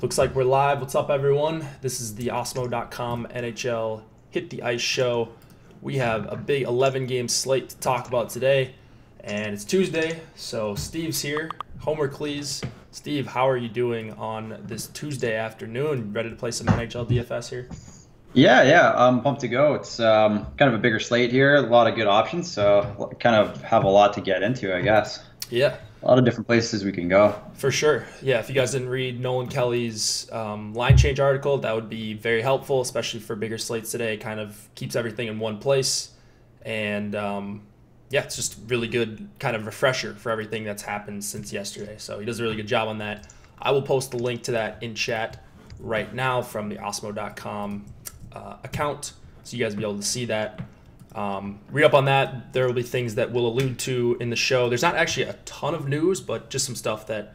Looks like we're live. What's up, everyone? This is the Osmo.com NHL Hit the Ice show. We have a big 11-game slate to talk about today, and it's Tuesday, so Steve's here. Homer Cleese. Steve, how are you doing on this Tuesday afternoon? Ready to play some NHL DFS here? Yeah, I'm pumped to go. It's kind of a bigger slate here, a lot of good options, so kind of have a lot to get into, I guess. Yeah. A lot of different places we can go. For sure. Yeah, if you guys didn't read Nolan Kelly's line change article, that would be very helpful, especially for bigger slates today. It kind of keeps everything in one place. And yeah, it's just really good kind of refresher for everything that's happened since yesterday. So he does a really good job on that. I will post the link to that in chat right now from the Osmo.com account, so you guys will be able to see that. Read up on that. There will be things that we'll allude to in the show. There's not actually a ton of news, but just some stuff that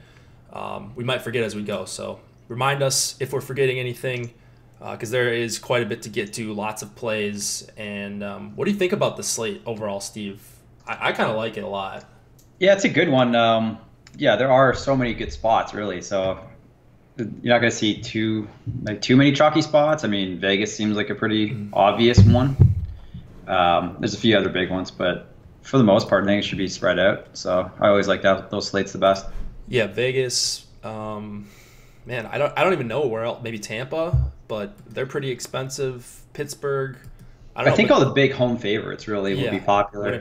we might forget as we go. So remind us if we're forgetting anything, because there is quite a bit to get to, lots of plays. And what do you think about the slate overall, Steve? I kind of like it a lot. Yeah, it's a good one. Yeah, there are so many good spots, really. So you're not going to see too many chalky spots. I mean, Vegas seems like a pretty obvious one. There's a few other big ones, but for the most part, I think it should be spread out. So I always like that. Those slates the best. Yeah, Vegas. Man, I don't even know where else. Maybe Tampa, but they're pretty expensive. Pittsburgh. I think all the big home favorites really will be popular.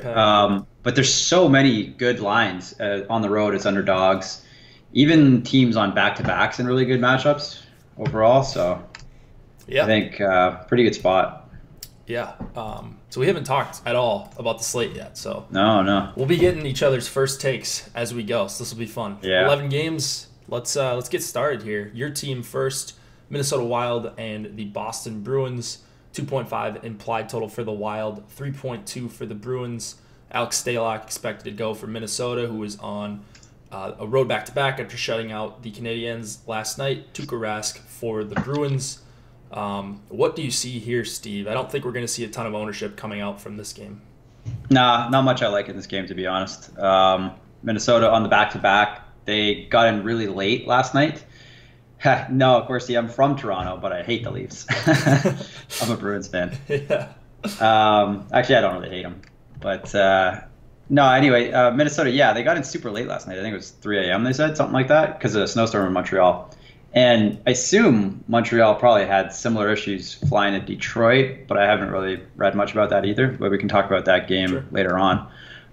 But there's so many good lines on the road as underdogs. Even teams on back-to-backs in really good matchups overall. So yeah, I think pretty good spot. Yeah. So we haven't talked at all about the slate yet. So no. We'll be getting each other's first takes as we go. So this will be fun. Yeah. 11 games. Let's get started here. Your team first, Minnesota Wild and the Boston Bruins. 2.5 implied total for the Wild, 3.2 for the Bruins. Alex Stalock expected to go for Minnesota, who was on a road back-to-back after shutting out the Canadiens last night. Tuukka Rask for the Bruins. What do you see here, Steve? I don't think we're going to see a ton of ownership coming out from this game. Nah, not much I like in this game, to be honest. Minnesota on the back-to-back. They got in really late last night. No, of course, I'm from Toronto, but I hate the Leafs. I'm a Bruins fan. Yeah. Actually, I don't really hate them. But no, anyway, Minnesota, yeah, they got in super late last night. I think it was 3 a.m. they said, something like that, because of a snowstorm in Montreal. And I assume Montreal probably had similar issues flying to Detroit, but I haven't really read much about that either. But we can talk about that game later on.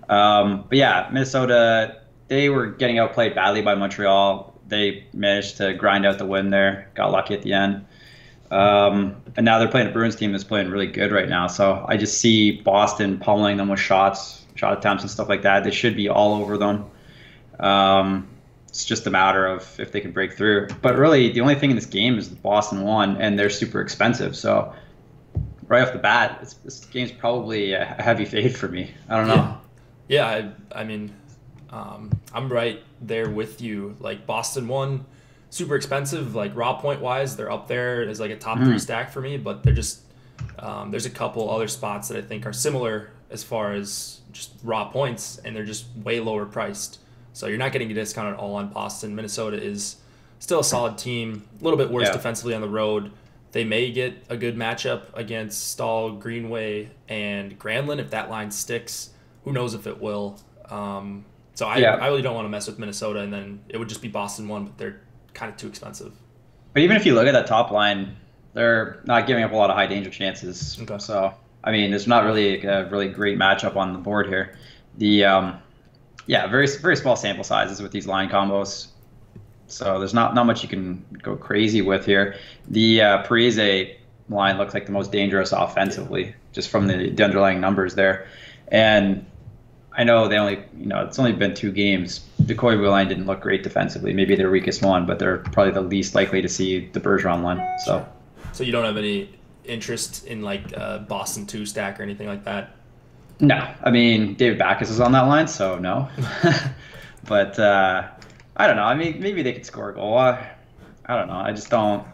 But yeah, Minnesota, they were getting outplayed badly by Montreal. They managed to grind out the win there, got lucky at the end. And now they're playing a Bruins team that's playing really good right now. So I just see Boston pummeling them with shot attempts and stuff like that. They should be all over them. It's just a matter of if they can break through. But really, the only thing in this game is Boston won, and they're super expensive. So right off the bat, this game's probably a heavy fade for me. I don't know. Yeah, I mean, I'm right there with you. Like, Boston won, super expensive. Like, raw point wise, they're up there as like a top 3 stack for me. But they're just there's a couple other spots that I think are similar as far as just raw points, and they're just way lower priced. So you're not getting a discount at all on Boston. Minnesota is still a solid team, a little bit worse defensively on the road. They may get a good matchup against Stahl, Greenway, and Granlund if that line sticks. Who knows if it will. So I really don't want to mess with Minnesota, and then it would just be Boston 1, but they're kind of too expensive. But even if you look at that top line, they're not giving up a lot of high danger chances. Okay. So, I mean, there's not really a really great matchup on the board here. The very small sample sizes with these line combos. So there's not much you can go crazy with here. The Parise line looks like the most dangerous offensively, just from the underlying numbers there. And I know it's only been 2 games. The Koivu line didn't look great defensively. Maybe their weakest one, but they're probably the least likely to see the Bergeron line. So you don't have any interest in like Boston 2 stack or anything like that? No, I mean, David Backes is on that line, so no. But I don't know. I mean, maybe they could score a goal. I don't know. I just don't.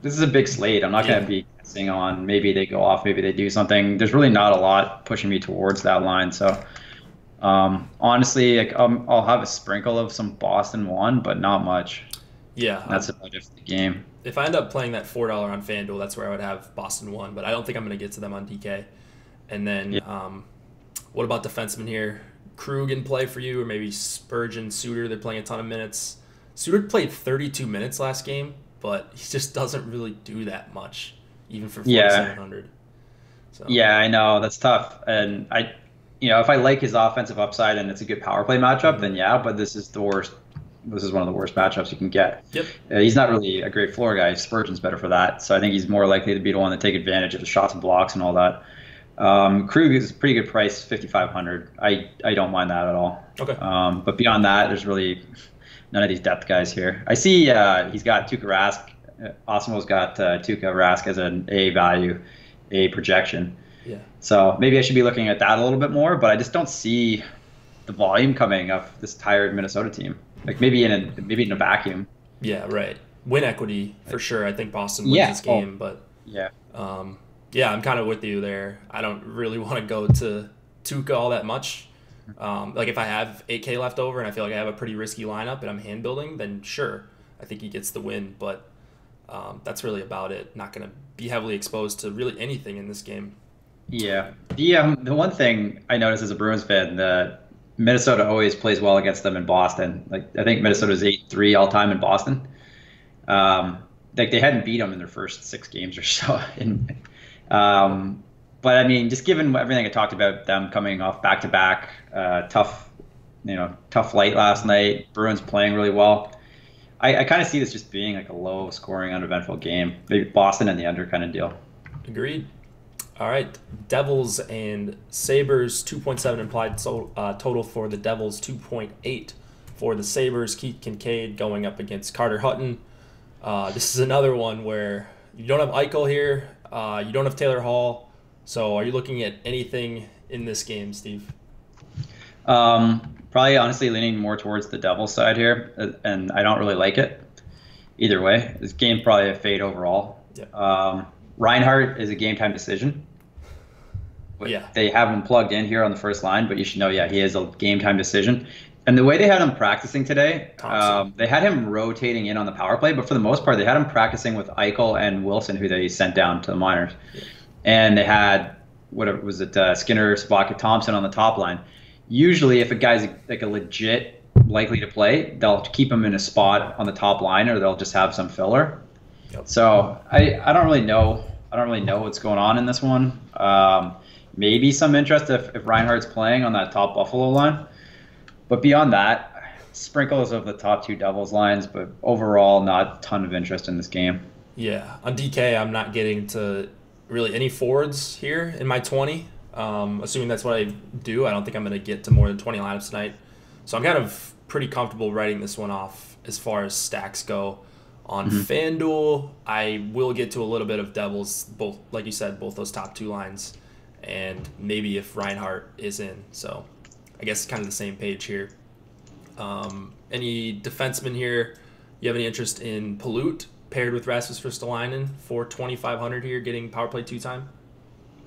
This is a big slate. I'm not going to be guessing on maybe they go off, maybe they do something. There's really not a lot pushing me towards that line. So honestly, I'll have a sprinkle of some Boston 1, but not much. Yeah. That's about it for the game. If I end up playing that $4 on FanDuel, that's where I would have Boston 1, but I don't think I'm going to get to them on DK. And then, Yeah. what about defensemen here? Krug in play for you, or maybe Spurgeon, Suter? They're playing a ton of minutes. Suter played 32 minutes last game, but he just doesn't really do that much, even for Yeah. 4,700. So Yeah, I know that's tough, and if I like his offensive upside and it's a good power play matchup, then yeah. But this is the worst. This is one of the worst matchups you can get. Yep. He's not really a great floor guy. Spurgeon's better for that, so I think he's more likely to be the one to take advantage of the shots and blocks and all that. Krug is a pretty good price, 5,500. I don't mind that at all. Okay. But beyond that, there's really none of these depth guys here. I see he's got Tuukka Rask. Osmo's got Tuukka Rask as an A value, A projection. Yeah. So maybe I should be looking at that a little bit more, but I just don't see the volume coming of this tired Minnesota team. Like maybe in a vacuum. Yeah, right. Win equity for sure. I think Boston wins this game, but yeah. Yeah, I'm kind of with you there. I don't really want to go to Tuukka all that much. Like if I have 8K left over and I feel like I have a pretty risky lineup and I'm hand building, then sure, I think he gets the win. But that's really about it. Not going to be heavily exposed to really anything in this game. Yeah. The one thing I noticed as a Bruins fan, that Minnesota always plays well against them in Boston. Like I think Minnesota's 8-3 all time in Boston. Like they hadn't beat them in their first 6 games or so. But I mean, just given everything I talked about, them coming off back-to-back, tough flight last night, Bruins playing really well. I kind of see this just being like a low-scoring, uneventful game. Maybe Boston and the under kind of deal. Agreed. All right, Devils and Sabres, 2.7 implied total for the Devils, 2.8 for the Sabres. Keith Kincaid going up against Carter Hutton. This is another one where you don't have Eichel here. You don't have Taylor Hall. So are you looking at anything in this game, Steve? Probably honestly leaning more towards the Devils side here, and I don't really like it either way. This game probably a fade overall. Yeah. Reinhart is a game time decision. Yeah. They have him plugged in here on the first line, but you should know, he is a game time decision. And the way they had him practicing today, they had him rotating in on the power play, but for the most part, they had him practicing with Eichel and Wilson, who they sent down to the minors. Yeah. And they had, Skinner, Sabaka, Thompson on the top line. Usually, if a guy's like a legit likely to play, they'll keep him in a spot on the top line, or they'll just have some filler. Yep. So I don't really know. I don't really know what's going on in this one. Maybe some interest if Reinhardt's playing on that top Buffalo line. But beyond that, sprinkles of the top 2 Devils lines, but overall not a ton of interest in this game. Yeah. On DK, I'm not getting to really any forwards here in my 20. Assuming that's what I do, I don't think I'm going to get to more than 20 lineups tonight. So I'm kind of pretty comfortable writing this one off as far as stacks go. On FanDuel, I will get to a little bit of Devils, both, like you said, both those top 2 lines, and maybe if Reinhardt is in. So I guess kind of the same page here. Any defensemen here? You have any interest in Palute paired with Rasmus Ristolainen for 2,500 here, getting power play 2 time?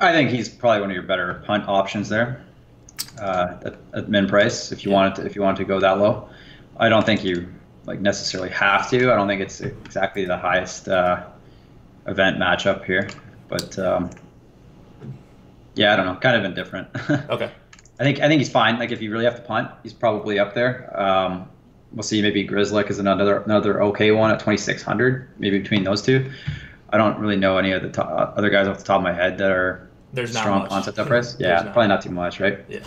I think he's probably one of your better punt options there at min price if you wanted to go that low. I don't think you necessarily have to. I don't think it's exactly the highest event matchup here, but I don't know, kind of indifferent. Okay. I think he's fine. Like if you really have to punt, he's probably up there. We'll see. Maybe Grzelcyk is another okay one at 2,600. Maybe between those two. I don't really know any of the other guys off the top of my head that are strong punts at that price. Yeah, probably not too much, right? Yeah.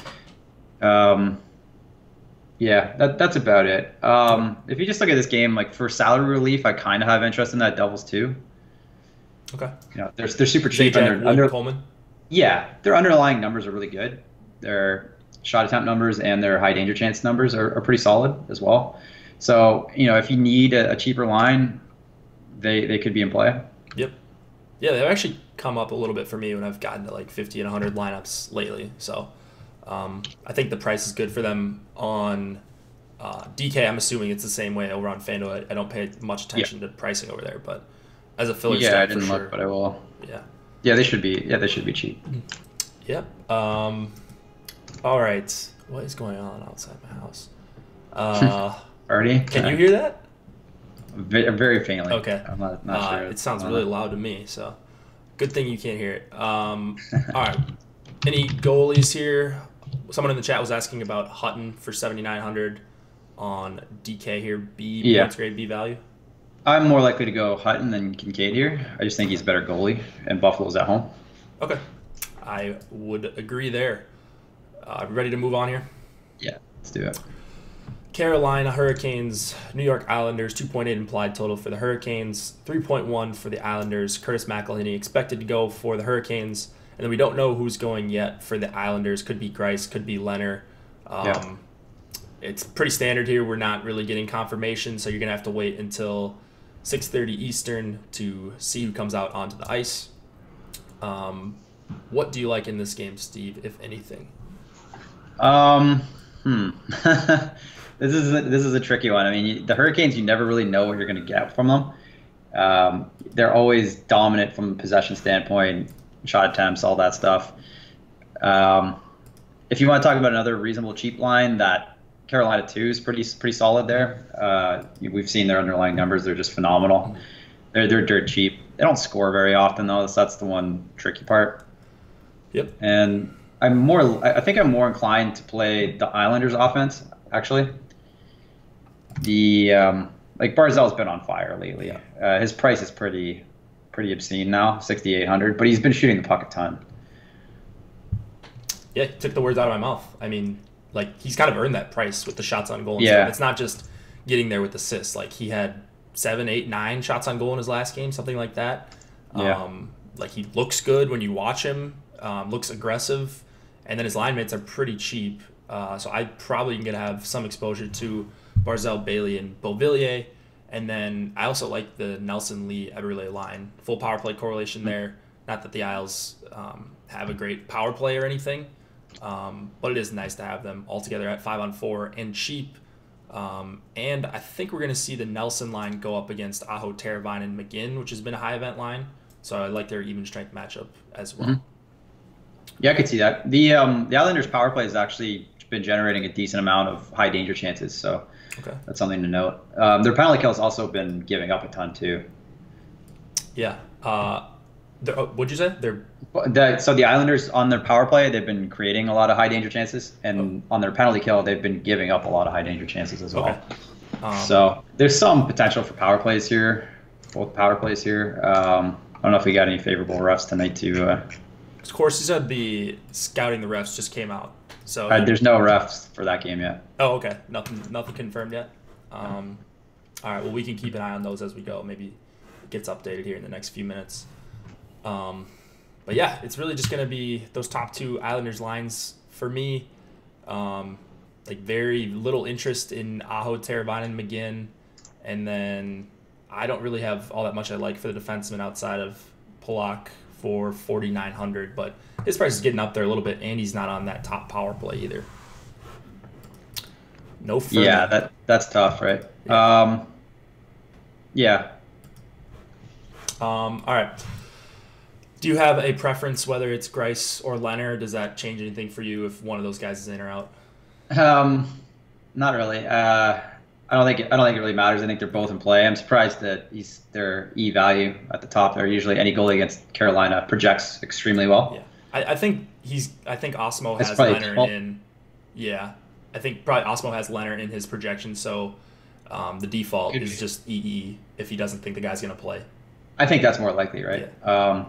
That's about it. If you just look at this game, like for salary relief, I kind of have interest in that Devils too. Okay. They're super cheap. And Coleman. Yeah, their underlying numbers are really good. Their shot attempt numbers and their high danger chance numbers are pretty solid as well. So if you need a cheaper line, they could be in play. Yep. Yeah, they've actually come up a little bit for me when I've gotten to 50 and 100 lineups lately. So I think the price is good for them on DK. I'm assuming it's the same way over on FanDuel. I don't pay much attention to pricing over there, but as a filler stack, I didn't look, but I will. Yeah, they should be. Yeah, they should be cheap. Yep. All right. What is going on outside my house? Party? Can you hear that? Very faintly. Okay. I'm not sure. It sounds really loud to me, so good thing you can't hear it. All right. Any goalies here? Someone in the chat was asking about Hutton for 7,900 on DK here. B points grade, B value. I'm more likely to go Hutton than Kincaid here. I just think he's a better goalie, and Buffalo's at home. Okay. I would agree there. Ready to move on here? Yeah, let's do it. Carolina Hurricanes, New York Islanders, 2.8 implied total for the Hurricanes, 3.1 for the Islanders. Curtis McElhinney expected to go for the Hurricanes, and then we don't know who's going yet for the Islanders. Could be Greiss, could be Leonard. It's pretty standard here. We're not really getting confirmation, so you're going to have to wait until 6:30 Eastern to see who comes out onto the ice. What do you like in this game, Steve, if anything? This is a tricky one. I mean, the Hurricanes, you never really know what you're going to get from them. They're always dominant from a possession standpoint, shot attempts, all that stuff. If you want to talk about another reasonable cheap line, that Carolina 2 is pretty solid there. We've seen their underlying numbers; they're just phenomenal. They're dirt cheap. They don't score very often though. So that's the one tricky part. Yep. And I think I'm more inclined to play the Islanders offense actually. Like Barzal's been on fire lately. Yeah. His price is pretty obscene now, 6,800, but he's been shooting the puck a ton. Yeah, he took the words out of my mouth. I mean, like, he's kind of earned that price with the shots on goal. And yeah. stuff. It's not just getting there with assists. Like, he had 7, 8, 9 shots on goal in his last game, something like that. Yeah. Like, he looks good when you watch him, looks aggressive, and then his line mates are pretty cheap. So I probably going to have some exposure to Barzal, Bailey, and Beauvillier. And then I also like the Nelson Lee Eberle line. Full power play correlation there. Not that the Isles have a great power play or anything, but it is nice to have them all together at 5-on-4 and cheap. And I think we're going to see the Nelson line go up against Aho, Teravainen, and McGinn, which has been a high event line. So I like their even strength matchup as well. Mm-hmm. Yeah, I could see that. The Islanders' power play has actually been generating a decent amount of high danger chances, so that's something to note. Their penalty kill has also been giving up a ton too. Yeah. What'd you say? So the Islanders on their power play, they've been creating a lot of high danger chances, and on their penalty kill, they've been giving up a lot of high danger chances as well. So there's some potential for power plays here, both power plays here. I don't know if we got any favorable refs tonight to. Of course, you said the scouting the refs just came out. So there's no refs for that game yet. Oh, okay. Nothing confirmed yet. All right. Well, we can keep an eye on those as we go. Maybe it gets updated here in the next few minutes. But yeah, it's really just going to be those top two Islanders lines for me. Like very little interest in Aho, Teravainen, McGinn, and then I don't really have all that much I like for the defenseman outside of Polak for 4,900, but his price is getting up there a little bit, and he's not on that top power play either. No further. Yeah, that's tough, right? Yeah. All right. Do you have a preference whether it's Greiss or Leonard? Does that change anything for you if one of those guys is in or out? Not really. I don't think it really matters. I think they're both in play. I'm surprised that their E value at the top there. Usually, any goalie against Carolina projects extremely well. Yeah, I think Osmo has Leonard in. Yeah, I think probably Osmo has Leonard in his projection. So the default is just EE if he doesn't think the guy's gonna play. I think that's more likely, right? Yeah.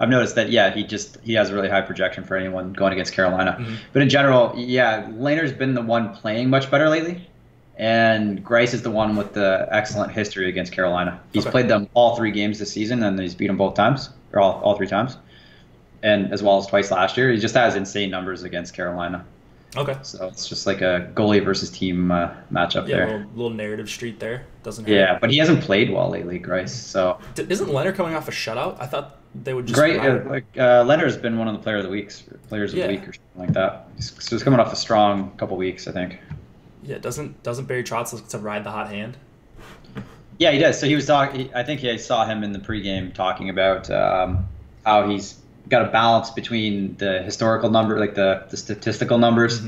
I've noticed that, he has a really high projection for anyone going against Carolina. Mm-hmm. But in general, Lehner's been the one playing much better lately, and Greiss is the one with the excellent history against Carolina. He's played them all 3 games this season, and he's beat them both times, or all 3 times, and as well as twice last year. He just has insane numbers against Carolina. Okay. So it's just like a goalie versus team matchup there. Yeah, little narrative street there. Doesn't hurt. Yeah, but he hasn't played well lately, Greiss. So isn't Leonard coming off a shutout? I thought they would just Leonard's been one of the players of the week or something like that. So he's coming off a strong couple weeks, I think. Yeah, doesn't Barry Trotz look to ride the hot hand? Yeah, he does. So he was talking. I think I saw him in the pregame talking about how he's got a balance between the historical number, like the statistical numbers,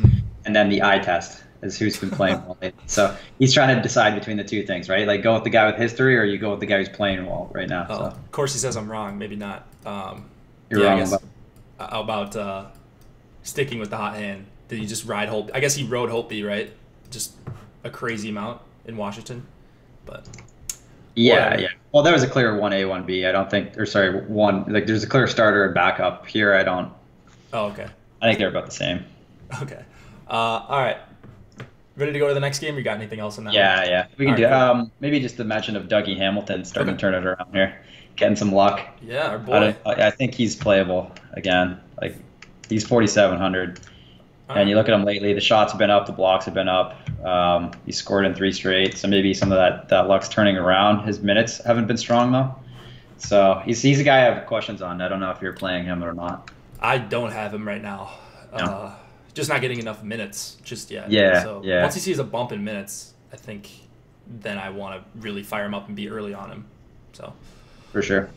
and then the eye test. is who's been playing well lately. So he's trying to decide between the two things, right? Like go with the guy with history, or you go with the guy who's playing well right now. Oh, So of course he says I'm wrong. Maybe not. you're I wrong guess about. sticking with the hot hand. Did he just ride Holtby? I guess he rode Holtby, right? Just a crazy amount in Washington. But Yeah, yeah. Well, there was a clear 1A, 1B. I don't think, or sorry, there's a clear starter and backup. Here, I don't. Oh, okay. I think they're about the same. Okay. All right. Ready to go to the next game? Or you got anything else in that? Yeah. We can All do right, cool. maybe just the mention of Dougie Hamilton starting to turn it around here, getting some luck. Yeah, our boy. I think he's playable again. Like he's 4,700. And you look at him lately, the shots have been up, the blocks have been up. He scored in 3 straight, so maybe some of that luck's turning around. His minutes haven't been strong though, so he's a guy I have questions on. I don't know if you're playing him or not. I don't have him right now. No. Just not getting enough minutes just yet. Yeah, So yeah. once he sees a bump in minutes, I think then I want to really fire him up and be early on him. So For sure.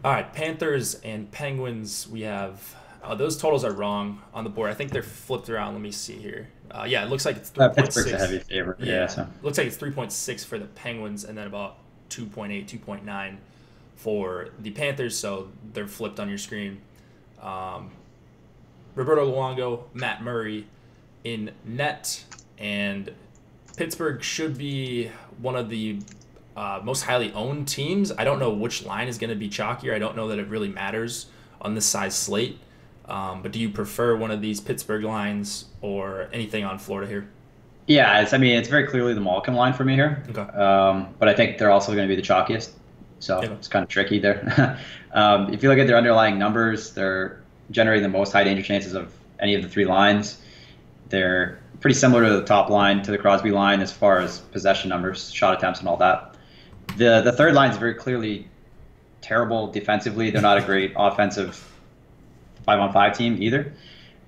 all right, Panthers and Penguins. We have those totals are wrong on the board. I think they're flipped around. Let me see here. Yeah, it looks like it's 3.6. Pittsburgh's a heavy favorite. Yeah. So Looks like it's 3.6 for the Penguins and then about 2.8, 2.9 for the Panthers. So they're flipped on your screen. Roberto Luongo, Matt Murray in net, and Pittsburgh should be one of the most highly owned teams. I don't know which line is going to be chalkier. I don't know that it really matters on this size slate. But do you prefer one of these Pittsburgh lines or anything on Florida here? yeah, it's very clearly the Malkin line for me here. Okay. But I think they're also going to be the chalkiest. So Yeah. it's kind of tricky there. If you look at their underlying numbers, they're generating the most high danger chances of any of the 3 lines. They're pretty similar to the top line, to the Crosby line, as far as possession numbers, shot attempts, and all that. The third line is very clearly terrible defensively. They're not a great offensive 5-on-5 team either,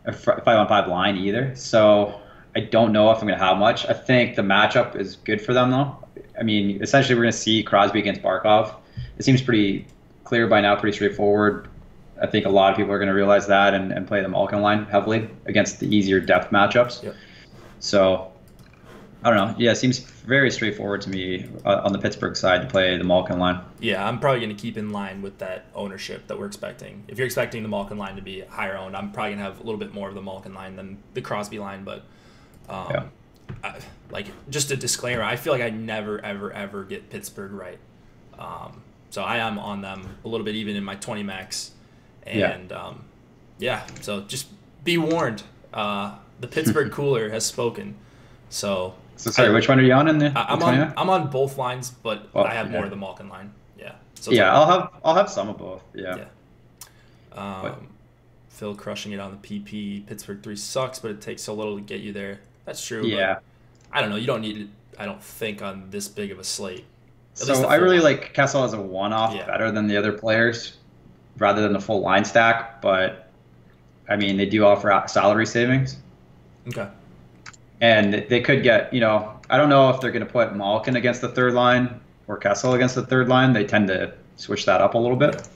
or 5-on-5 line either. So I don't know if I'm going to have much. I think the matchup is good for them, though. I mean, essentially, we're going to see Crosby against Barkov. It seems pretty clear by now, pretty straightforward. I think a lot of people are going to realize that and play the Malkin line heavily against the easier depth matchups. Yep. So, I don't know. Yeah, it seems very straightforward to me on the Pittsburgh side to play the Malkin line. Yeah, I'm probably going to keep in line with that ownership that we're expecting. If you're expecting the Malkin line to be higher owned, I'm probably going to have a little bit more of the Malkin line than the Crosby line. But, just a disclaimer, I feel like I never, ever, ever get Pittsburgh right. So I am on them a little bit even in my 20 max. And, so just be warned. The Pittsburgh cooler has spoken. So sorry, which one are you on in the? I'm on both lines, but I have more of the Malkin line. Yeah. So I'll have some of both. Yeah. Phil crushing it on the PP. Pittsburgh 3 sucks, but it takes so little to get you there. That's true. Yeah. But I don't know. You don't need it, I don't think, on this big of a slate. So I really like Kessel as a one-off better than the other players, rather than the full line stack. But I mean, they do offer salary savings. Okay. And they could get, I don't know if they're going to put Malkin against the third line or Kessel against the third line. They tend to switch that up a little bit.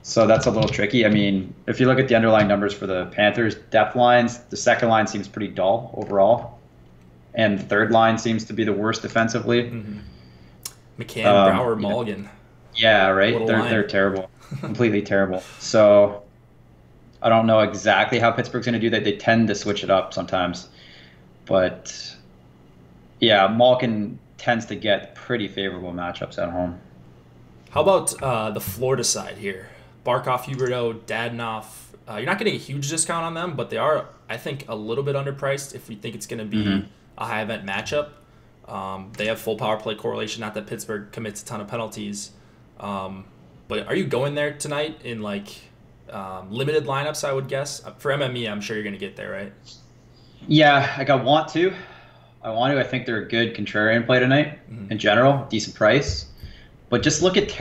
So that's a little tricky. I mean, if you look at the underlying numbers for the Panthers depth lines, the second line seems pretty dull overall. And the third line seems to be the worst defensively. Mm-hmm. McCann, Brouwer, Mulligan. Yeah, right. They're terrible. Completely terrible. So I don't know exactly how Pittsburgh's going to do that. They tend to switch it up sometimes. But, yeah, Malkin tends to get pretty favorable matchups at home. How about the Florida side here? Barkov, Huberdeau, Dadonov. You're not getting a huge discount on them, but they are, I think, a little bit underpriced if we think it's going to be a high-event matchup. They have full power play correlation, not that Pittsburgh commits a ton of penalties. But are you going there tonight in, limited lineups, I would guess? For MME, I'm sure you're going to get there, right? Yeah, I want to. I think they're a good contrarian play tonight in general, decent price. But just look at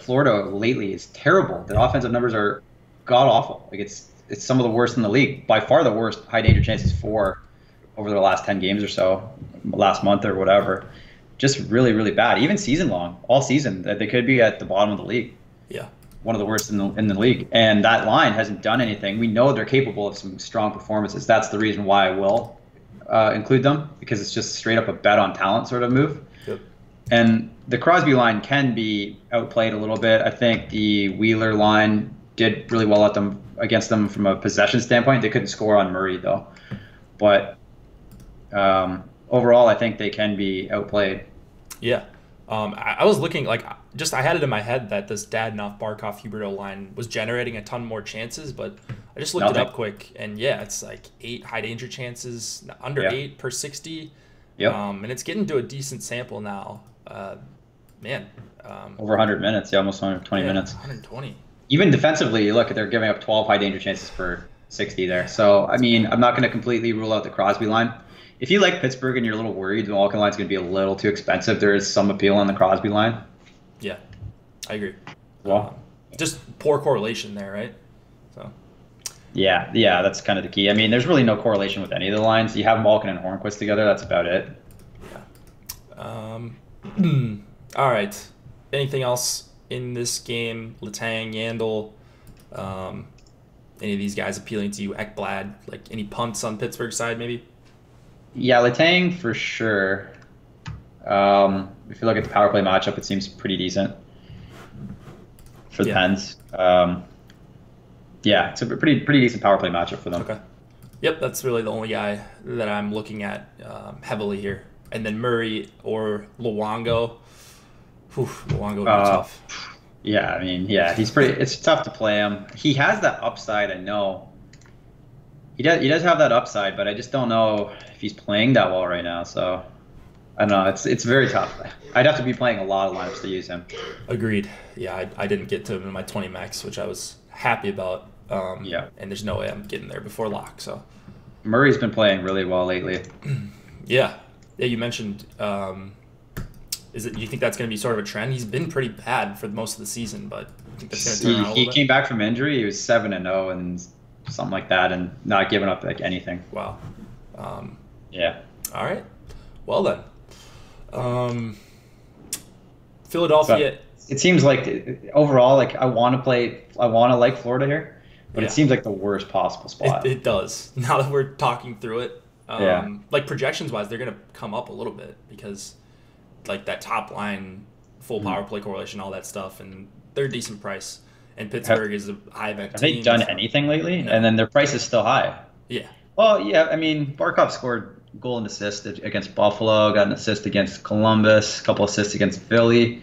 Florida lately. It's terrible. The offensive numbers are god-awful. It's some of the worst in the league. By far the worst high danger chances for over the last 10 games or so, last month or whatever. Just really, really bad. Even season long, all season, they could be at the bottom of the league. Yeah. One of the worst in the league. And that line hasn't done anything. We know they're capable of some strong performances. That's the reason why I will include them because it's just straight up a bet on talent sort of move. Yep. And the Crosby line can be outplayed a little bit. I think the Wheeler line did really well against them from a possession standpoint. They couldn't score on Murray though, but overall, I think they can be outplayed. Yeah. I was looking I had it in my head that this Dadonov, Barkov, Huberdeau line was generating a ton more chances, but I just looked it up quick, and yeah, it's like 8 high danger chances, under 8 per 60. Yep. And it's getting to a decent sample now. Over 100 minutes, almost 120 minutes. 120. Even defensively, you look, they're giving up 12 high danger chances per 60 there. So, I mean, I'm not going to completely rule out the Crosby line. If you like Pittsburgh and you're a little worried the Malkin line's going to be a little too expensive, there is some appeal on the Crosby line. Yeah, I agree. Well, just poor correlation there, right? So. Yeah, that's kind of the key. I mean, there's really no correlation with any of the lines. You have Malkin and Hornquist together. That's about it. Yeah. All right. Anything else in this game? Letang, Yandel, any of these guys appealing to you? Ekblad, like any punts on Pittsburgh side, maybe? Yeah, Letang for sure. If you look at the power play matchup, it seems pretty decent for the Pens. Yeah, it's a pretty decent power play matchup for them. Okay. Yep, that's really the only guy that I'm looking at heavily here. And then Murray or Luongo. Luongo would be tough. Yeah, I mean, he's pretty. It's tough to play him. He has that upside, I know. He does have that upside, but I just don't know if he's playing that well right now. So I don't know. It's very tough. I'd have to be playing a lot of lineups to use him. Agreed. Yeah, I didn't get to him in my 20 max, which I was happy about. And there's no way I'm getting there before lock. So Murray's been playing really well lately. Yeah. You mentioned. Do you think that's going to be sort of a trend? He's been pretty bad for most of the season, but I think that's going to turn around a little bit. He came back from injury. He was 7-0 and something like that, and not giving up like anything. Wow. Yeah. All right. Well then, Philadelphia. But it seems like overall, like I want to like Florida here, but it seems like the worst possible spot. It does. Now that we're talking through it, like projections wise, they're going to come up a little bit because like that top line, full power play correlation, all that stuff, and they're a decent price. And Pittsburgh is a high event team. Have they done anything lately? No. And then their price is still high. Yeah. Well, yeah, I mean, Barkov scored goal and assist against Buffalo, got an assist against Columbus, a couple assists against Philly.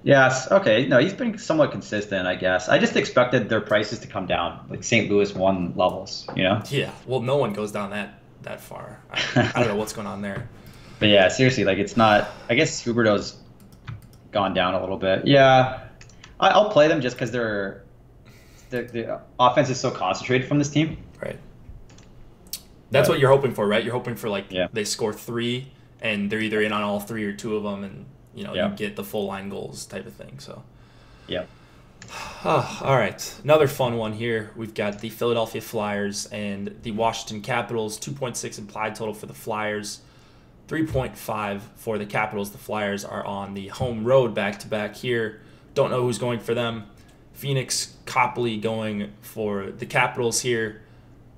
Yes, okay. No, he's been somewhat consistent, I guess. I just expected their prices to come down, like St. Louis 1 levels, you know? Yeah, well, no one goes down that far. I don't know what's going on there. But yeah, seriously, like it's not, I guess Huberdeau's gone down a little bit. Yeah. I'll play them just because the offense is so concentrated from this team. Right. That's what you're hoping for, right? You're hoping for they score 3 and they're either in on all 3 or 2 of them, and you get the full line goals type of thing. So. Yeah. All right. Another fun one here. We've got the Philadelphia Flyers and the Washington Capitals. 2.6 implied total for the Flyers. 3.5 for the Capitals. The Flyers are on the home road back-to-back here. Don't know who's going for them. Phoenix, Copley going for the Capitals here.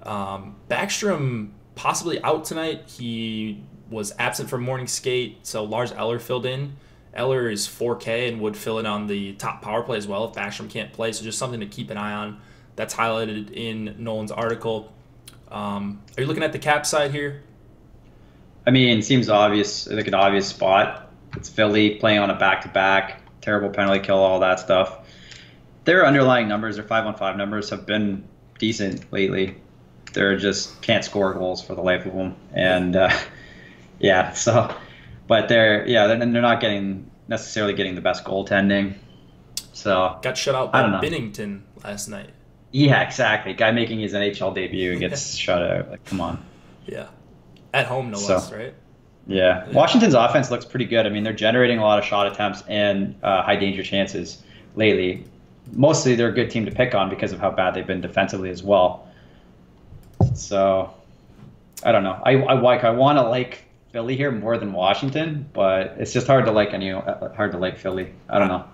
Backstrom possibly out tonight. He was absent from morning skate, so Lars Eller filled in. Eller is 4K and would fill in on the top power play as well if Backstrom can't play, so just something to keep an eye on. That's highlighted in Nolan's article. Are you looking at the Cap side here? I mean, it seems obvious, like an obvious spot. It's Philly playing on a back-to-back, terrible penalty kill, all that stuff. Their underlying numbers, their 5-on-5 numbers, have been decent lately. They're just can't score goals for the life of them, and but they're not necessarily getting the best goaltending. So got shut out by Binnington last night. Yeah, exactly. Guy making his NHL debut gets shut out. Like, come on. Yeah. At home, no less, right? Yeah. Washington's offense looks pretty good. I mean, they're generating a lot of shot attempts and high danger chances lately. Mostly they're a good team to pick on because of how bad they've been defensively as well. So, I don't know. I want to like Philly here more than Washington, but it's just hard to like Philly. I don't know.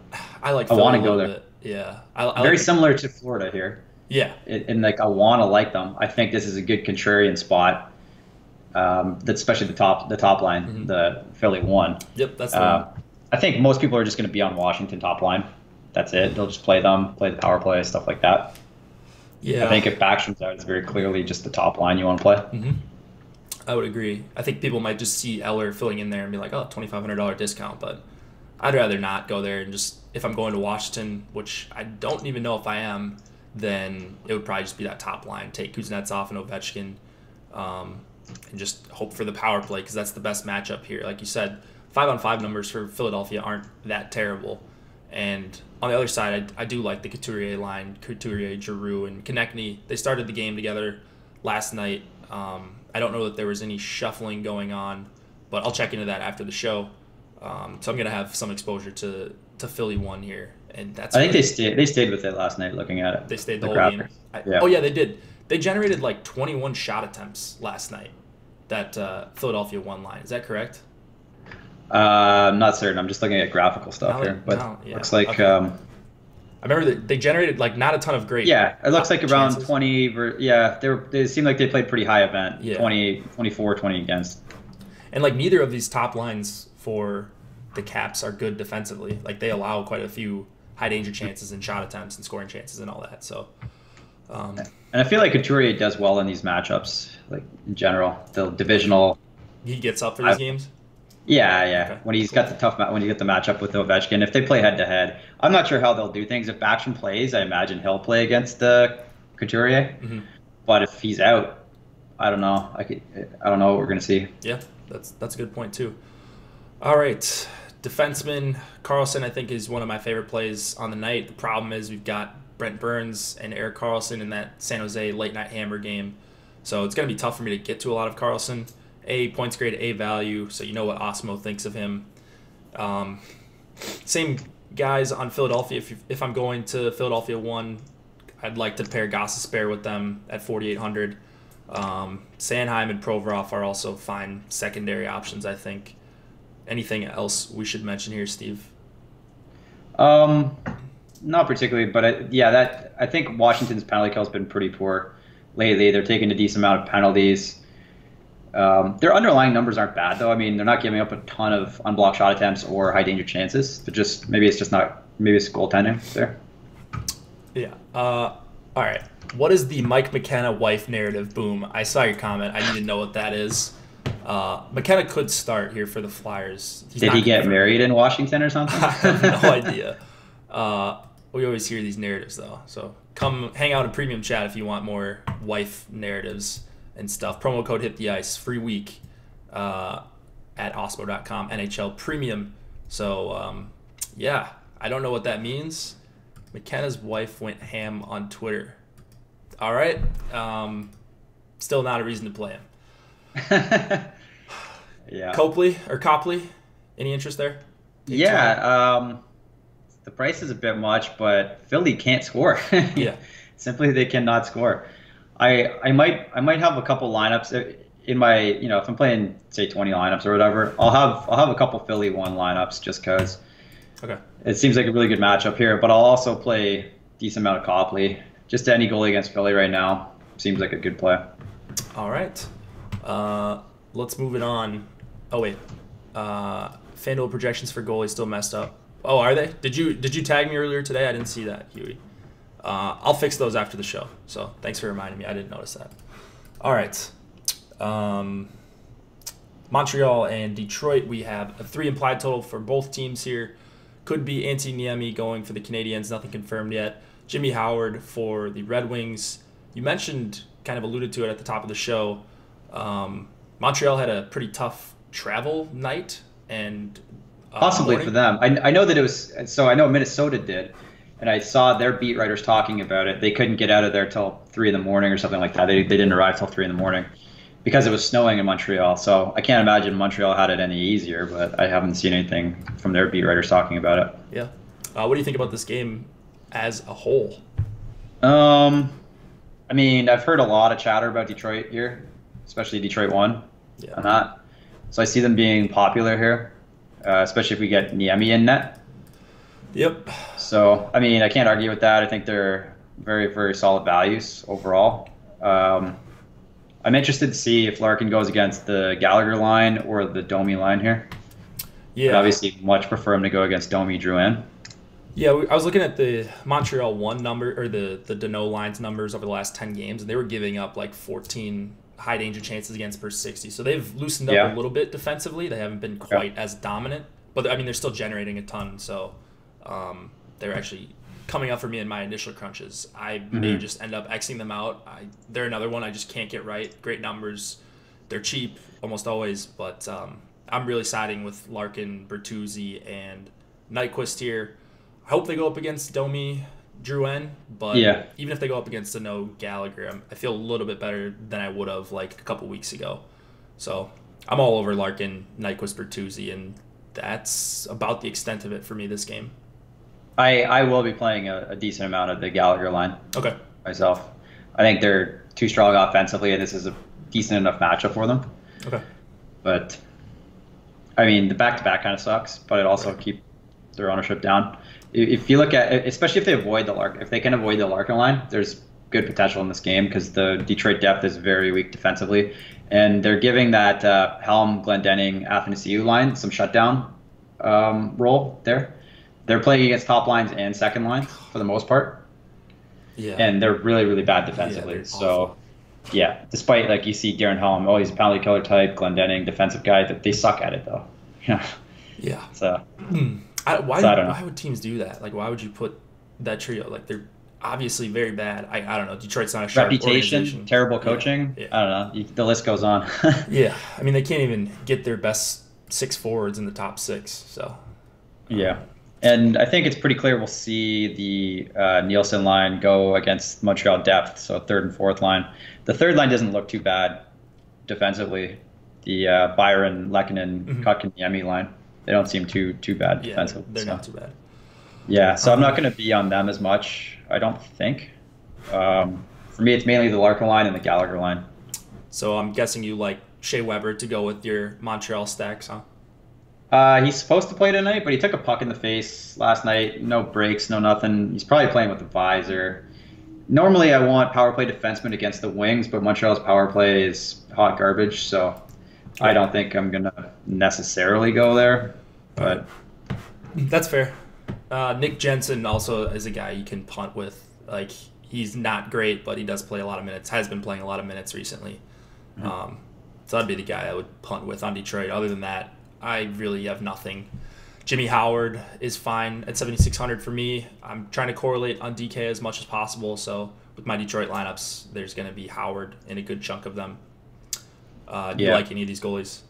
I want to go there. Bit. Yeah. Very similar to Florida here. Yeah. And I want to like them. I think this is a good contrarian spot. That's especially the top line, the Philly one. Yep, that's the one. I think most people are just going to be on Washington top line. That's it. They'll just play them, play the power play, stuff like that. Yeah. I think if Backstrom's out, it's very clearly just the top line you want to play. Mm-hmm. I would agree. I think people might just see Eller filling in there and be like, oh, $2,500 discount, but I'd rather not go there and just, if I'm going to Washington, which I don't even know if I am, then it would probably just be that top line. Take Kuznetsov and Ovechkin and just hope for the power play because that's the best matchup here. Like you said, 5-on-5 numbers for Philadelphia aren't that terrible. And on the other side, I do like the Couturier line, Couturier, Giroux, and Konechny. They started the game together last night. I don't know that there was any shuffling going on, but I'll check into that after the show. So I'm going to have some exposure to Philly 1 here. And that's I think they stayed with it last night looking at it. They stayed the whole game. Oh, yeah, they did. They generated like 21 shot attempts last night, that Philadelphia 1 line. Is that correct? I'm not certain. I'm just looking at graphical stuff here. But looks like... Okay. I remember that they generated like not a ton of great. Yeah, it looks like around chances. 20. They seemed like they played pretty high event. Yeah. 20, 24, 20 against. And like neither of these top lines for the Caps are good defensively. Like they allow quite a few high danger chances and shot attempts and scoring chances and all that. So. And I feel like Couturier does well in these matchups, like in general. The divisional. He gets up for these games. Yeah. Okay. When he's got the when you get the matchup with Ovechkin, if they play head to head, I'm not sure how they'll do things. If Backstrom plays, I imagine he'll play against Couturier. Mm-hmm. But if he's out, I don't know. I don't know what we're gonna see. Yeah, that's a good point too. All right, defenseman Karlsson, I think, is one of my favorite plays on the night. The problem is we've got Brent Burns and Erik Karlsson in that San Jose late night hammer game, so it's gonna be tough for me to get to a lot of Karlsson. A points grade, A value, so you know what Osmo thinks of him. Same guys on Philadelphia. If I'm going to Philadelphia 1, I'd like to pair Gostisbehere with them at 4,800. Sanheim and Provorov are also fine secondary options, I think. Anything else we should mention here, Steve? Not particularly, but I think Washington's penalty kill has been pretty poor lately. They're taking a decent amount of penalties. Their underlying numbers aren't bad, though. I mean, they're not giving up a ton of unblocked shot attempts or high danger chances. But maybe it's goaltending there. Yeah. All right. What is the Mike McKenna wife narrative? Boom. I saw your comment. I need to know what that is. McKenna could start here for the Flyers. Did he get married in Washington or something? I have no idea. We always hear these narratives, though. So come hang out in Premium Chat if you want more wife narratives and stuff. Promo code Hit the Ice, free week at Osmo.com, NHL Premium. So, I don't know what that means. McKenna's wife went ham on Twitter. All right. Still not a reason to play him. Yeah. Copley, any interest there? The price is a bit much, but Philly can't score. Yeah. Simply, they cannot score. I might have a couple lineups in my, if I'm playing say 20 lineups or whatever, I'll have a couple Philly 1 lineups just because. Okay. It seems like a really good matchup here, but I'll also play a decent amount of Copley. Just any goalie against Philly right now seems like a good play. All right. Let's move it on. Oh wait. FanDuel projections for goalie still messed up. Oh, are they? Did you tag me earlier today? I didn't see that, Huey. I'll fix those after the show. So thanks for reminding me. I didn't notice that. All right. Montreal and Detroit. We have a 3 implied total for both teams here. Could be Antti Niemi going for the Canadiens. Nothing confirmed yet. Jimmy Howard for the Red Wings. You mentioned, kind of alluded to it at the top of the show. Montreal had a pretty tough travel night and possibly morning for them. I know that it was. So I know Minnesota did. And I saw their beat writers talking about it. They couldn't get out of there till 3 a.m. or something like that. They didn't arrive till 3 a.m. because it was snowing in Montreal. So I can't imagine Montreal had it any easier, but I haven't seen anything from their beat writers talking about it. Yeah. What do you think about this game as a whole? I mean, I've heard a lot of chatter about Detroit here, especially Detroit 1 on that. So I see them being popular here, especially if we get Niemi in net. Yep. So, I mean, I can't argue with that. I think they're very, very solid values overall. I'm interested to see if Larkin goes against the Gallagher line or the Domi line here. Yeah. I'd obviously much prefer him to go against Domi Drouin. Yeah, I was looking at the Montreal number, or the Danault lines numbers over the last 10 games, and they were giving up like 14 high danger chances against per 60. So they've loosened up a little bit defensively. They haven't been quite as dominant, but I mean they're still generating a ton. So they're actually coming up for me in my initial crunches. I may just end up Xing them out. They're another one I just can't get right. Great numbers. They're cheap almost always, but I'm really siding with Larkin, Bertuzzi, and Nyquist here. I hope they go up against Domi Drouin, but even if they go up against Danault Gallagher, I feel a little bit better than I would have like a couple weeks ago. So I'm all over Larkin, Nyquist, Bertuzzi, and that's about the extent of it for me this game. I will be playing a decent amount of the Gallagher line myself. I think they're too strong offensively, and this is a decent enough matchup for them. Okay. But, I mean, the back-to-back kind of sucks, but it also keep their ownership down. If you look at, especially if they can avoid the Larkin line, there's good potential in this game because the Detroit depth is very weak defensively, and they're giving that Helm, Glendening, Athanasiou line some shutdown role there. They're playing against top lines and second lines for the most part. Yeah. And they're really, really bad defensively. Yeah, so, despite, like, you see Darren Helm, he's a penalty killer type, Glendening, defensive guy, they suck at it, though. Yeah. So, why would teams do that? Like, why would you put that trio? Like, they're obviously very bad. I don't know. Detroit's not a sharp organization. Terrible coaching. Yeah. I don't know. The list goes on. Yeah. I mean, they can't even get their best 6 forwards in the top 6, so. Yeah. And I think it's pretty clear we'll see the Nielsen line go against Montreal depth, so third and fourth line. The third line doesn't look too bad defensively. The Byron, Lehkonen, Kotkaniemi line, they don't seem too bad defensively. They're not too bad. Yeah, so I'm not going to be on them as much, I don't think. For me, it's mainly the Larkin line and the Gallagher line. So I'm guessing you like Shea Weber to go with your Montreal stacks, huh? He's supposed to play tonight, but he took a puck in the face last night. No breaks, no nothing. He's probably playing with the visor. Normally, I want power play defensemen against the wings, but Montreal's power play is hot garbage, so I don't think I'm going to necessarily go there. But that's fair. Nick Jensen also is a guy you can punt with. Like, he's not great, but he does play a lot of minutes, has been playing a lot of minutes recently. So that'd be the guy I would punt with on Detroit. Other than that, I really have nothing. Jimmy Howard is fine at 7,600 for me. I'm trying to correlate on DK as much as possible, so with my Detroit lineups, there's going to be Howard in a good chunk of them. Do you like any of these goalies?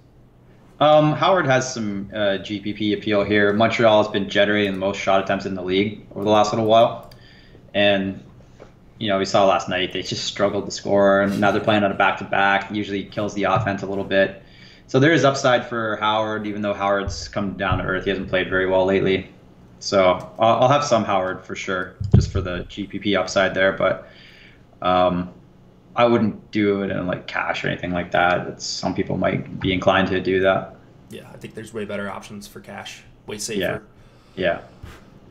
Howard has some GPP appeal here. Montreal has been generating the most shot attempts in the league over the last little while. And, we saw last night they just struggled to score, and now they're playing on a back-to-back. Usually kills the offense a little bit. So there is upside for Howard, even though Howard's come down to earth. He hasn't played very well lately. So I'll have some Howard for sure, just for the GPP upside there. But I wouldn't do it in like cash or anything like that. Some people might be inclined to do that. Yeah, I think there's way better options for cash. Way safer. Yeah.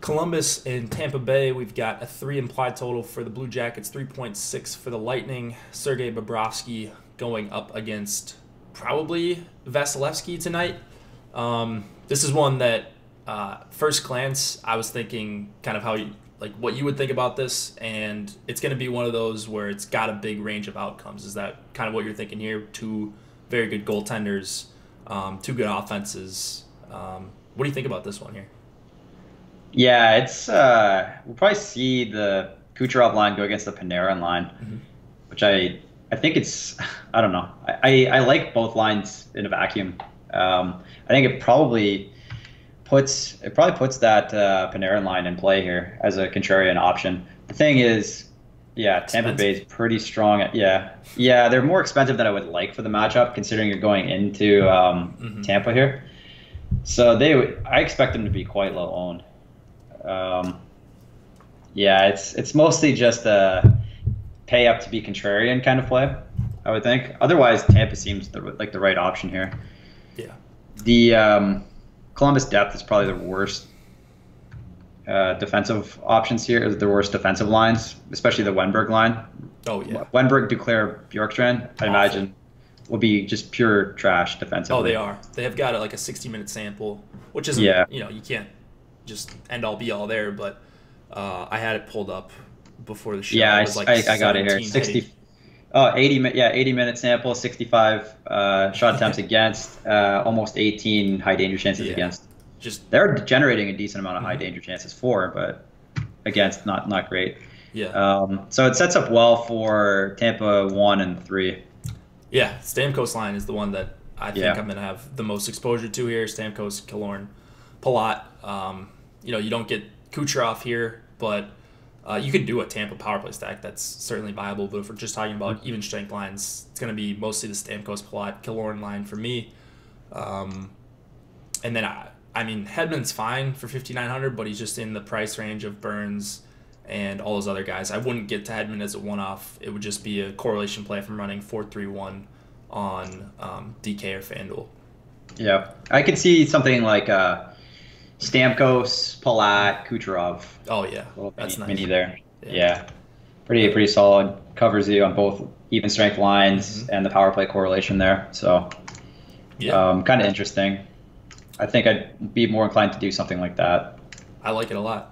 Columbus and Tampa Bay, we've got a 3 implied total for the Blue Jackets, 3.6 for the Lightning. Sergei Bobrovsky going up against probably Vasilevsky tonight. This is one that first glance I was thinking kind of what you would think about this, and it's going to be one of those where it's got a big range of outcomes. Is that kind of what you're thinking here? 2 very good goaltenders, 2 good offenses. What do you think about this one here? Yeah, it's we'll probably see the Kucherov line go against the Panarin line, which I think it's, I don't know. I like both lines in a vacuum. I think it probably puts that Panarin line in play here as a contrarian option. The thing is, Tampa Bay is pretty strong. They're more expensive than I would like for the matchup, considering you're going into Tampa here. So I expect them to be quite low owned. It's mostly just a pay up to be contrarian kind of play, I would think. Otherwise, Tampa seems like the right option here. Yeah. The Columbus depth is probably the worst defensive options here, the worst defensive lines, especially the Wenberg line. Oh, yeah. Wenberg, Duclair, Bjorkstrand, I imagine, will be just pure trash defensively. Oh, they are. They have got like a 60-minute sample, which isn't, you can't just end all be all there, but I had it pulled up before the show. Yeah, it was like I got it here. 80-minute sample, 65 shot attempts against, almost 18 high danger chances against. They're generating a decent amount of high danger chances for, but against not great. Yeah. So it sets up well for Tampa 1 and 3. Yeah, Stamkos line is the one that I think I'm going to have the most exposure to here. Stamkos, Killorn, Palat. You don't get Kucherov here, but you could do a Tampa power play stack. That's certainly viable. But if we're just talking about even strength lines, it's going to be mostly the Stamkos, Palat, Killorn line for me. And then, Hedman's fine for 5,900, but he's just in the price range of Burns and all those other guys. I wouldn't get to Hedman as a one-off. It would just be a correlation play if I'm running 4-3-1 on DK or FanDuel. Yeah, I could see something like Stamkos, Palat, Kucherov. Oh yeah, that's nice. Mini there. Yeah. Pretty solid. Covers you on both even strength lines and the power play correlation there. So kind of interesting. I think I'd be more inclined to do something like that. I like it a lot.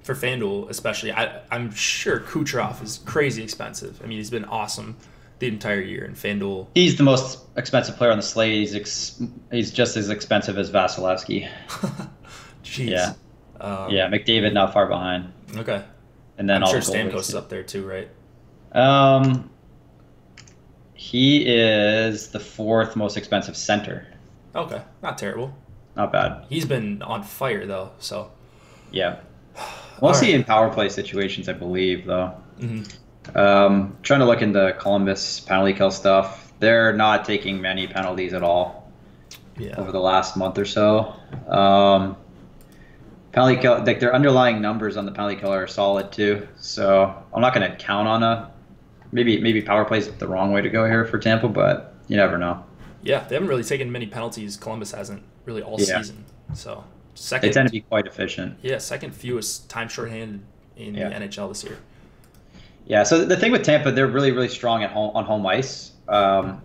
For FanDuel especially, I'm sure Kucherov is crazy expensive. He's been awesome the entire year in FanDuel. He's the most expensive player on the slate. He's just as expensive as Vasilevsky. Jeez. Yeah. McDavid not far behind. Okay. And then I'm sure Stamkos is up there too, right? He is the 4th most expensive center. Okay, not terrible. Not bad. He's been on fire though, so. Yeah. Mostly in power play situations, I believe, though. Mm-hmm. Trying to look into Columbus penalty kill stuff. They're not taking many penalties at all over the last month or so. Penalty kill, like their underlying numbers on the penalty kill are solid too. So I'm not going to count on maybe power play is the wrong way to go here for Tampa, but you never know. Yeah, they haven't really taken many penalties. Columbus hasn't really all season. So. They tend to be quite efficient. Yeah, second fewest time shorthanded in the NHL this year. Yeah, so the thing with Tampa, they're really, really strong at home on home ice. Very,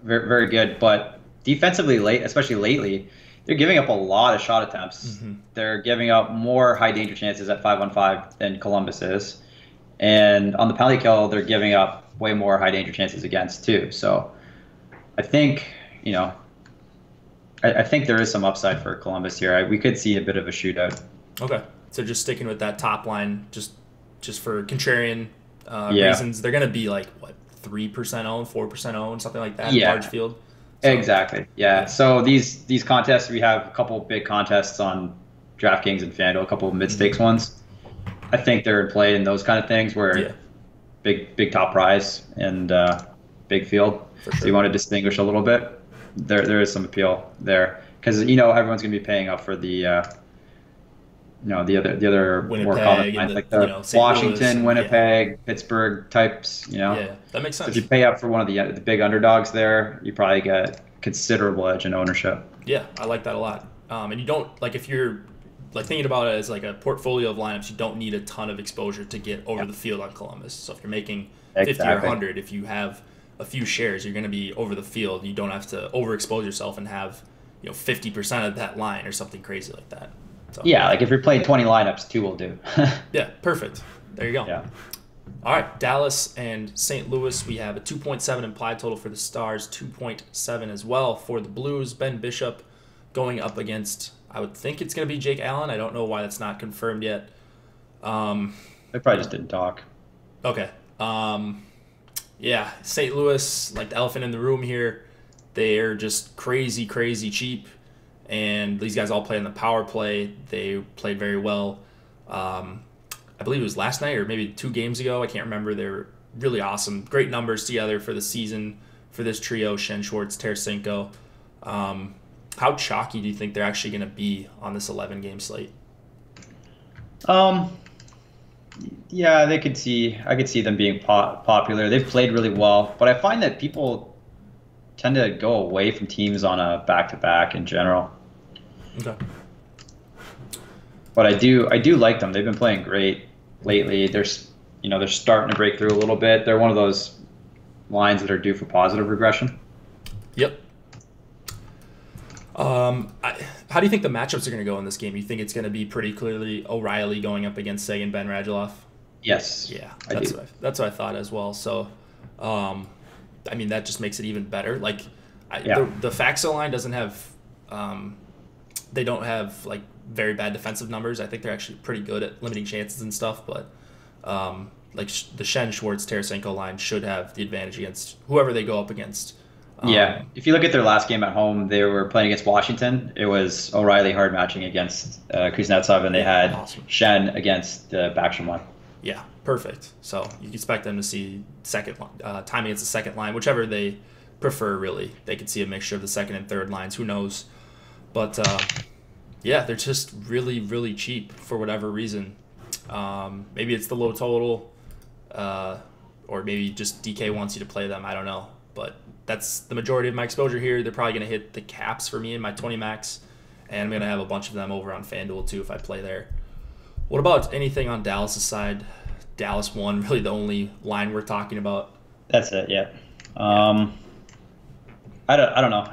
very good. But defensively, especially lately, they're giving up a lot of shot attempts. Mm-hmm. They're giving up more high danger chances at 5-on-5 than Columbus is. And on the penalty kill, they're giving up way more high danger chances against too. So I think, I think there is some upside for Columbus here. We could see a bit of a shootout. Okay, so just sticking with that top line, just for contrarian reasons, they're going to be like, 3% owned, 4% owned, something like that in large field? So, exactly, yeah. So these contests, we have a couple big contests on DraftKings and FanDuel, a couple of mid-stakes ones. I think they're in play in those kind of things where big top prize and big field. For sure. So you want to distinguish a little bit. There is some appeal there because everyone's going to be paying up for the the other Winnipeg, more common lines like the Washington, Louis, Winnipeg, Pittsburgh types. Yeah, that makes sense. So if you pay up for one of the big underdogs there, you probably get considerable edge in ownership. Yeah, I like that a lot. And you don't if you're thinking about it as like a portfolio of lineups, you don't need a ton of exposure to get over the field on Columbus. So if you're making 50 or 100, if you have a few shares, you're going to be over the field. You don't have to overexpose yourself and have 50% of that line or something crazy like that. So, if you're playing 20 lineups, 2 will do. Yeah, perfect. There you go. Yeah. All right, Dallas and St. Louis. We have a 2.7 implied total for the Stars, 2.7 as well for the Blues. Ben Bishop going up against, I would think it's going to be Jake Allen. I don't know why that's not confirmed yet. They probably just didn't talk. Okay. Yeah, St. Louis, like the elephant in the room here, they're just crazy, crazy cheap. And these guys all play on the power play. They played very well. I believe it was last night or maybe 2 games ago. I can't remember. They were really awesome. Great numbers together for the season for this trio, Shen, Schwartz, Tarasenko. How chalky do you think they're actually going to be on this 11-game slate? Yeah, I could see them being popular. They've played really well, but I find that people tend to go away from teams on a back-to-back in general. Okay. but I do like them. They've been playing great lately. They're starting to break through a little bit. They're one of those lines that are due for positive regression. Yep. How do you think the matchups are going to go in this game? You think it's going to be pretty clearly O'Reilly going up against Seguin, Ben Radulov? Yes. Yeah, that's what I thought as well. So, I mean, that just makes it even better. Like, the Faxo line doesn't have, they don't have like very bad defensive numbers. I think they're actually pretty good at limiting chances and stuff. But like the Shen, Schwartz, Tarasenko line should have the advantage against whoever they go up against. Yeah, if you look at their last game at home, they were playing against Washington. It was O'Reilly hard matching against Kuznetsov, and they had Shen against the Backstrom line. Yeah, perfect. So you expect them to see time against the second line, whichever they prefer, really. They could see a mixture of the second and third lines. Who knows? But, yeah, they're just really, really cheap for whatever reason. Maybe it's the low total, or maybe just DK wants you to play them. I don't know. But that's the majority of my exposure here. They're probably going to hit the caps for me in my 20 max, and I'm going to have a bunch of them over on FanDuel too if I play there. What about anything on Dallas' side? Dallas won, really the only line we're talking about. That's it, yeah. I don't know.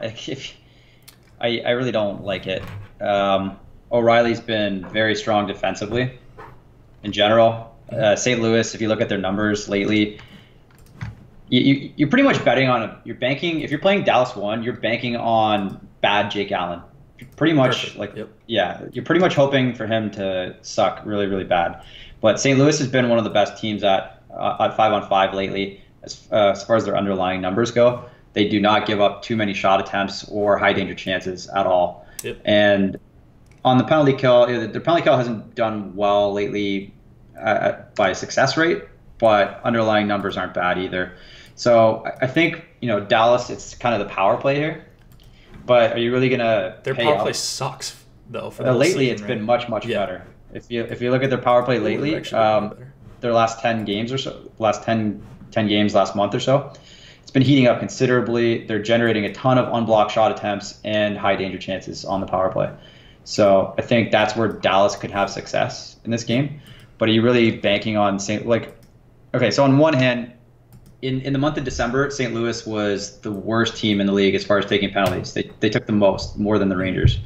I really don't like it. O'Reilly's been very strong defensively in general. St. Louis, if you look at their numbers lately, you're pretty much betting on you're banking. If you're playing Dallas 1, you're banking on bad Jake Allen. Pretty much you're pretty much hoping for him to suck really, really bad. But St. Louis has been one of the best teams at 5-on-5 lately as far as their underlying numbers go. They do not give up too many shot attempts or high danger chances at all. Yep. And on the penalty kill, the penalty kill hasn't done well lately by success rate, but underlying numbers aren't bad either. So I think, Dallas, it's kind of the power play here. But are you really gonna? Their power play sucks though. For lately, it's been much better. If you look at their power play lately, their last 10 games or so, last 10 games last month or so, it's been heating up considerably. They're generating a ton of unblocked shot attempts and high danger chances on the power play. So I think that's where Dallas could have success in this game. But are you really banking on okay, so on one hand, in the month of December, St. Louis was the worst team in the league as far as taking penalties. They took the more than the Rangers.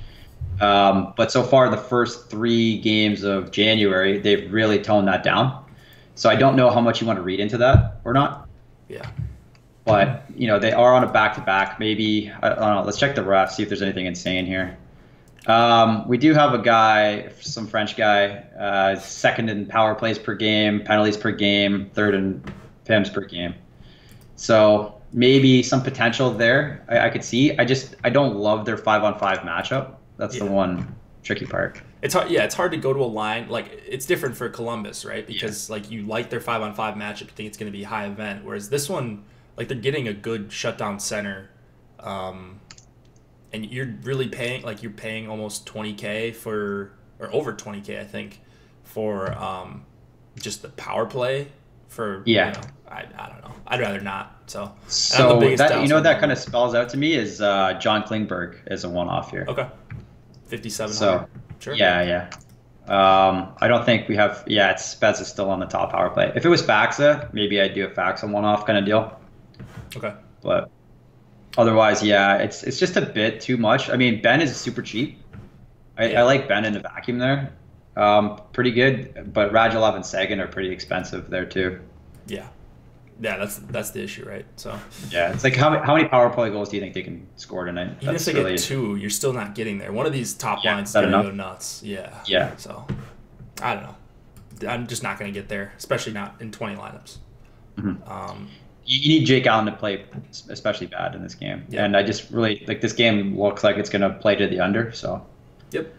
But so far, the first 3 games of January, they've really toned that down. So I don't know how much you want to read into that or not. Yeah. But, they are on a back-to-back. Maybe, I don't know, let's check the refs, see if there's anything insane here. We do have a guy, some French guy, second in power plays per game, penalties per game, third in PIMs per game. So maybe some potential there I could see. I don't love their 5-on-5 matchup. That's the one tricky part. It's hard. Yeah, it's hard to go to a line. Like, it's different for Columbus, right? Because like you like their 5-on-5 matchup, you think it's going to be high event. Whereas this one, like they're getting a good shutdown center, and you're really paying almost $20K or over $20K, I think, for just the power play. I don't know. I'd rather not. So that kind of spells out to me is John Klingberg is a one-off here. Okay. 57. So sure. Yeah. I don't think we have. Yeah, Spez is still on the top power play. If it was Faxa, maybe I'd do a Faxa one-off kind of deal. Okay. But otherwise, yeah, it's just a bit too much. I mean, Ben is super cheap. I like Ben in a vacuum there. Pretty good, but Radulov and Seguin are pretty expensive there too. Yeah, that's the issue, right? So yeah, it's like how many power play goals do you think they can score tonight? Even if they get 2, you're still not getting there. One of these top lines is gonna go nuts. Yeah. So I don't know. I'm just not gonna get there, especially not in 20 lineups. Mm-hmm. You need Jake Allen to play especially bad in this game, and I just really like this game. Looks like it's gonna play to the under. So yep.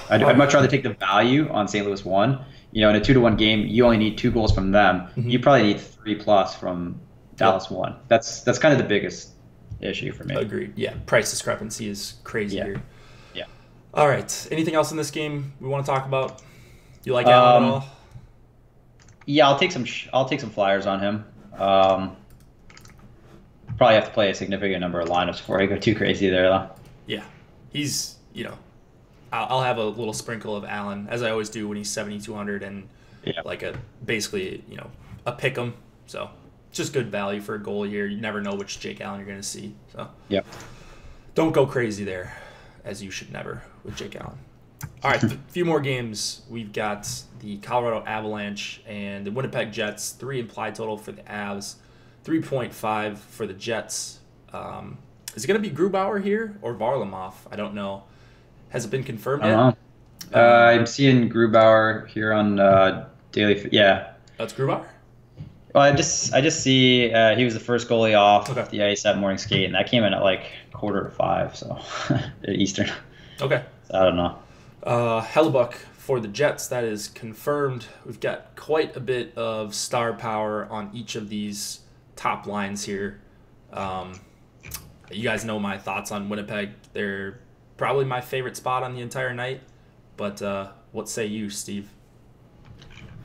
I'd much rather take the value on St. Louis 1. In a 2-1 game, you only need 2 goals from them. Mm-hmm. You probably need 3+ from Dallas 1. That's kind of the biggest issue for me. Agreed. Yeah, price discrepancy is crazy here. Yeah. All right. Anything else in this game we want to talk about? You like Allen at all? Yeah, I'll take some flyers on him. Probably have to play a significant number of lineups before I go too crazy there, though. Yeah, he's I'll have a little sprinkle of Allen, as I always do when he's 7,200 and Yeah. like basically, a pick 'em. So it's just good value for a goal here. You never know which Jake Allen you're going to see. So Yeah. don't go crazy there, as you should never with Jake Allen. All right, a few more games. We've got the Colorado Avalanche and the Winnipeg Jets. 3 implied total for the Avs, 3.5 for the Jets. Is it going to be Grubauer here or Varlamov? I don't know. Has it been confirmed yet? I'm seeing Grubauer here on Daily. Yeah. That's Grubauer? Well, I just see he was the first goalie off Okay. the ice at morning skate, and that came in at like 4:45, so Eastern. Okay. So I don't know. Hellebuck for the Jets, that is confirmed. We've got quite a bit of star power on each of these top lines here. You guys know my thoughts on Winnipeg. They're probably my favorite spot on the entire night. But what say you, Steve?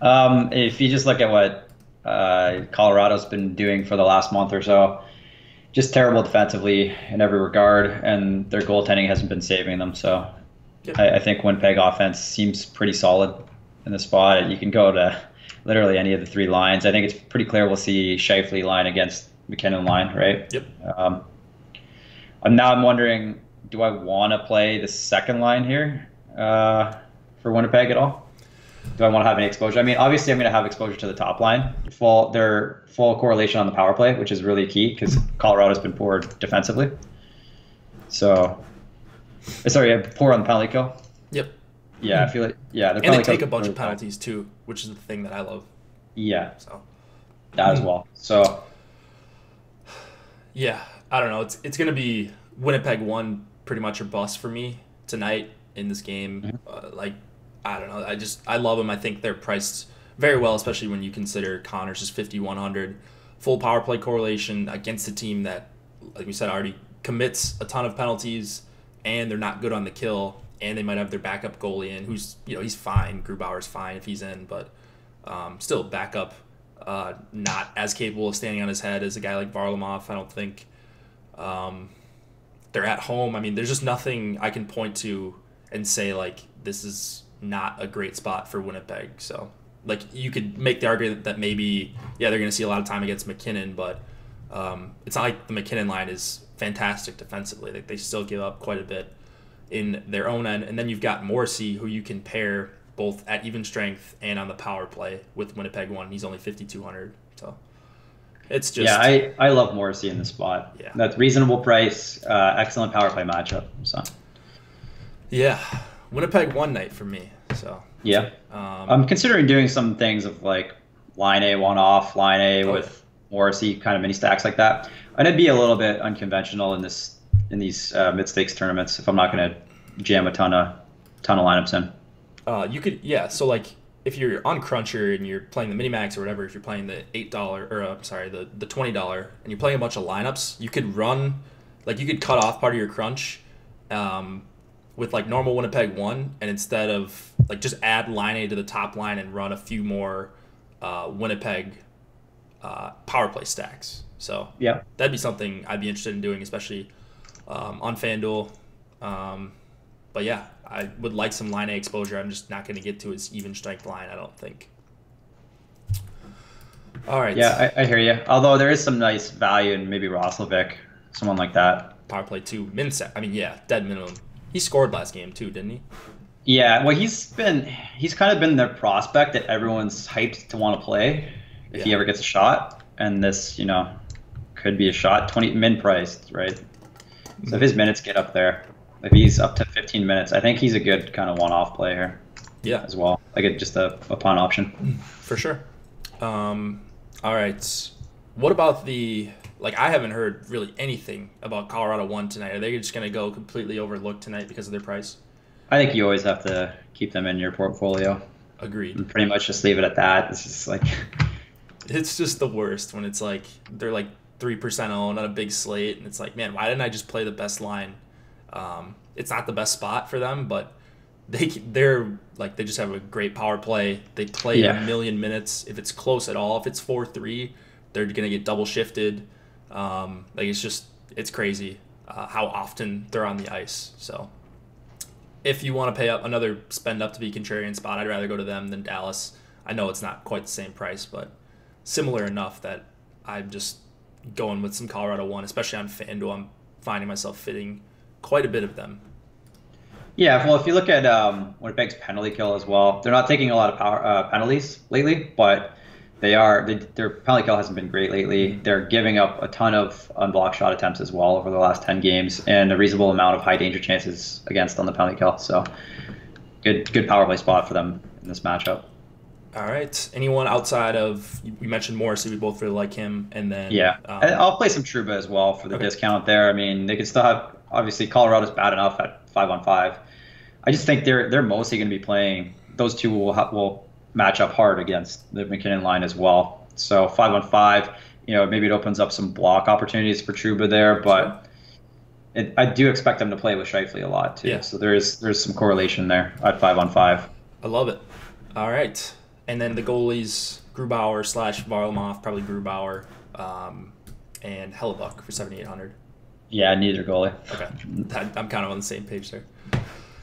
If you just look at what Colorado's been doing for the last month or so, just terrible defensively in every regard, and their goaltending hasn't been saving them. So Yep. I think Winnipeg offense seems pretty solid in the spot. You can go to literally any of the 3 lines. I think it's pretty clear we'll see Scheifele line against McKinnon line, right? Yep. Now I'm wondering, do I want to play the second line here for Winnipeg at all? Do I want to have any exposure? I mean, obviously I'm going to have exposure to the top line. Their full correlation on the power play, which is really key because Colorado's been poor defensively. So, sorry, poor on the penalty kill. Yep. Yeah, I feel like And they take a bunch of penalties too, which is the thing that I love. Yeah, So that as well. So yeah, I don't know. It's going to be Winnipeg 1 pretty much or bust for me tonight in this game. I don't know. I love them. I think they're priced very well, especially when you consider Connors is 5,100. Full power play correlation against a team that, like we said, already commits a ton of penalties, and they're not good on the kill, and they might have their backup goalie in, who's, he's fine. Grubauer's fine if he's in, but still backup, not as capable of standing on his head as a guy like Varlamov, I don't think. They're at home. I mean, there's just nothing I can point to and say, like, this is not a great spot for Winnipeg. So, like, you could make the argument that maybe, they're going to see a lot of time against McKinnon, but it's not like the McKinnon line is fantastic defensively. They still give up quite a bit in their own end. And then you've got Morrissey, who you can pair both at even strength and on the power play with Winnipeg 1. He's only 5,200. So it's just... Yeah, I love Morrissey in the spot. Yeah. That's reasonable price, excellent power play matchup. So yeah, Winnipeg 1 night for me. So yeah, I'm considering doing some things of like line A one off, line A with Morrissey, kind of mini stacks like that. And it'd be a little bit unconventional in these mid stakes tournaments if I'm not going to jam a ton of lineups in. You could, so like if you're on Cruncher and you're playing the Minimax or whatever, if you're playing the $8 or the $20 and you're playing a bunch of lineups, you could run, like you could cut off part of your crunch with like normal Winnipeg 1, and instead of like just add line A to the top line and run a few more Winnipeg power play stacks. So yeah, that'd be something I'd be interested in doing, especially on FanDuel. But yeah, I would like some line A exposure. I'm just not going to get to his even strength line, I don't think. All right. Yeah, I hear you. Although there is some nice value in maybe Roslovic, someone like that. Power play 2, dead minimum. He scored last game too, didn't he? Yeah, well, he's kind of been the prospect that everyone's hyped to want to play if he ever gets a shot, and this, could be a shot. 20 min priced, right? So if his minutes get up there, if he's up to 15 minutes, I think he's a good kind of one-off player. Yeah, as well, like just a punt option. For sure. All right. What about I haven't heard really anything about Colorado 1 tonight. Are they just going to go completely overlooked tonight because of their price? I think you always have to keep them in your portfolio. Agreed. And pretty much just leave it at that. It's just like... It's just the worst when it's like they're like 3% owned on a big slate, and it's like, man, why didn't I just play the best line? It's not the best spot for them, but they're like, they just have a great power play. They play a million minutes. If it's close at all, if it's 4-3, they're going to get double shifted. Mm-hmm. It's crazy how often they're on the ice. So if you want to pay up another spend up to be contrarian spot, I'd rather go to them than Dallas. I know it's not quite the same price, but similar enough that I'm just going with some Colorado one, especially on FanDuel. I'm finding myself fitting quite a bit of them. Yeah, well, if you look at Winnipeg's penalty kill as well, they're not taking a lot of penalties lately, but their penalty kill hasn't been great lately. They're giving up a ton of unblocked shot attempts as well over the last 10 games, and a reasonable amount of high danger chances against on the penalty kill. So good power play spot for them in this matchup. All right. Anyone outside of, you mentioned Morrissey, we both really like him, and then I'll play some Trouba as well for the discount there. I mean, they could still have, obviously Colorado's bad enough at 5-on-5. I just think they're mostly going to be playing. Those two will match up hard against the McKinnon line as well. So 5-on-5, maybe it opens up some block opportunities for Trouba there, but I do expect them to play with Scheifele a lot too. Yeah. So there's some correlation there at 5-on-5. I love it. All right. And then the goalies, Grubauer / Varlamov, probably Grubauer, and Hellebuck for 7,800. Yeah, neither goalie. Okay. I'm kind of on the same page there.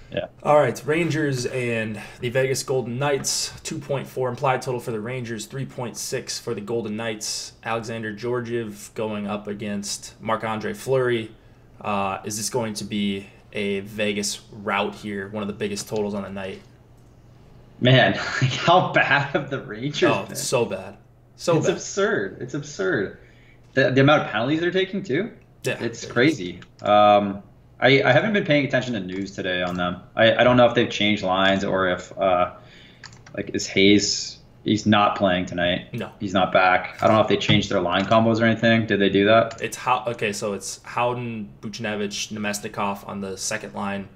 Yeah. All right, Rangers and the Vegas Golden Knights, 2.4 implied total for the Rangers, 3.6 for the Golden Knights. Alexander Georgiev going up against Marc-Andre Fleury. Is this going to be a Vegas rout here, one of the biggest totals on the night? Man, how bad have the Rangers been? It's so bad. It's absurd. It's absurd. The amount of penalties they're taking, too? Yeah. It's crazy. I haven't been paying attention to news today on them. I don't know if they've changed lines or if, is Hayes, he's not playing tonight. No. He's not back. I don't know if they changed their line combos or anything. Did they do that? So it's Howden, Buchnevich, Nemesnikov on the second line.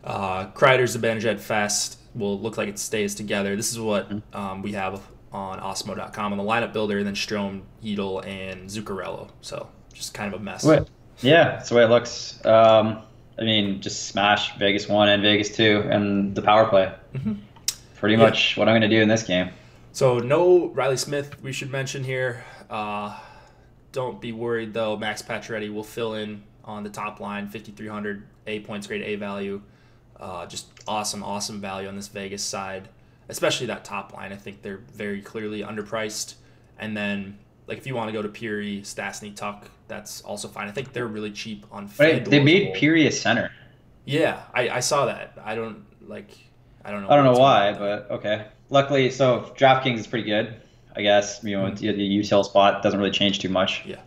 Kreider, Zibanejad, Fest will look like it stays together. This is what we have on Osmo.com on the lineup builder, and then Strome, Yedel, and Zuccarello. So just kind of a mess. Yeah, that's the way it looks. Just smash Vegas 1 and Vegas 2 and the power play. Mm-hmm. Pretty much what I'm going to do in this game. So no Riley Smith we should mention here. Don't be worried, though. Max Pacioretty will fill in on the top line, 5,300 A points, grade A value. Just awesome value on this Vegas side, especially that top line. I think they're very clearly underpriced. And then, if you want to go to Peary, Stastny, Tuck, that's also fine. I think they're really cheap on FanDuel. They made Peary a center. Yeah, I saw that. I don't know. I don't know why, but okay. Luckily, so DraftKings is pretty good, I guess. The util spot doesn't really change too much. Yeah.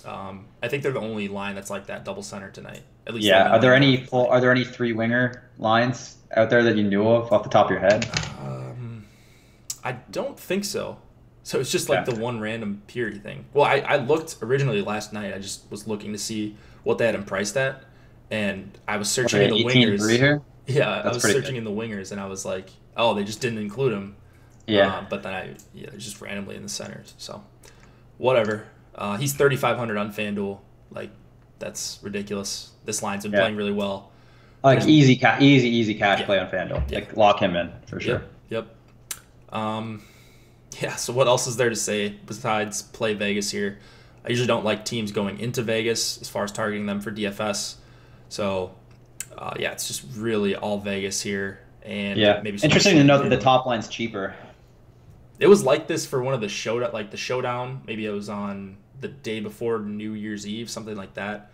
I think they're the only line that's like that double center tonight. At least. Yeah. Are there any three winger lines out there that you knew of off the top of your head? I don't think so. So it's just the one random Peary thing. Well, I looked originally last night. I just was looking to see what they had him priced at, and I was searching in the wingers. Here? Yeah, I was searching in the wingers, and I was like, oh, they just didn't include him. Yeah. But then they're just randomly in the centers. So whatever. He's 3,500 on FanDuel. That's ridiculous. This line's been playing really well. Easy cash play on FanDuel. Yeah. Lock him in for sure. Yep. So what else is there to say besides play Vegas here? I usually don't like teams going into Vegas as far as targeting them for DFS. So, it's just really all Vegas here. And maybe interesting to note that the top line's cheaper. It was like this for one of the showdown. Maybe it was on the day before New Year's Eve, something like that.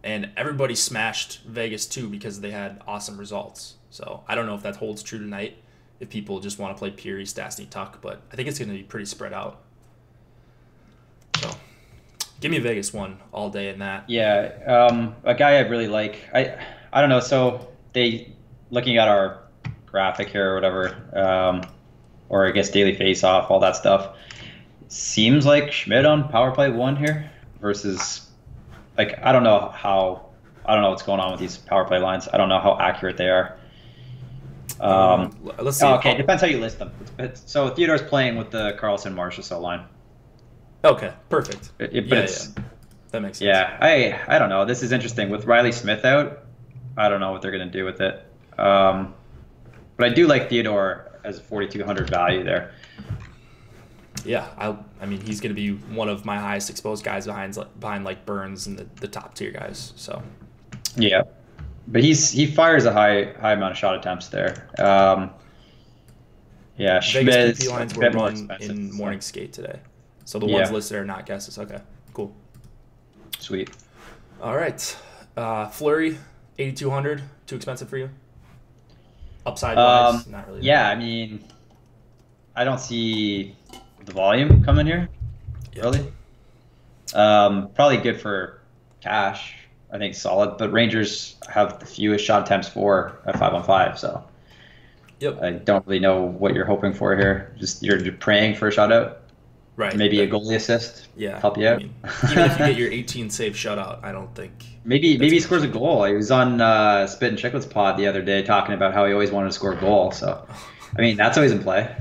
And everybody smashed Vegas too because they had awesome results. So I don't know if that holds true tonight, if people just want to play Peary, Stastny, Tuck, but I think it's going to be pretty spread out. So give me Vegas 1 all day in that. Yeah, a guy I really like. I don't know. So looking at our graphic here or whatever, or I guess daily face-off, all that stuff, seems like Schmidt on power play 1 here versus I don't know what's going on with these power play lines. I don't know how accurate they are. Let's see. Okay, depends how you list them. So Theodore's playing with the Carlson Marchessault line. Okay, perfect. That makes sense. Yeah, I don't know. This is interesting with Riley Smith out. I don't know what they're going to do with it. But I do like Theodore as 4,200 value there. Yeah, I mean he's going to be one of my highest exposed guys behind Burns and the top tier guys. So yeah. but he fires a high amount of shot attempts there. Yeah, Vegas Schmid's PP a lines were bit more run expensive. in morning skate today. So the ones Yeah, listed are not guesses. Okay, cool. sweet. All right. Fleury, 8,200. Too expensive for you? Upside wise, not really. Yeah, I mean, I don't see the volume coming here, Yep. really. Probably good for cash. I think solid, but Rangers have the fewest shot attempts for at 5-on-5, so Yep. I don't really know what you're hoping for here. Just you're praying for a shutout, Right. maybe a goalie assist, Yeah. help you I out. mean, even if you get your 18 save shutout, I don't think Maybe that's he gonna scores a change. goal. He was on Spit and Chicklets pod the other day talking about how he always wanted to score a goal. So, I mean, that's always in play.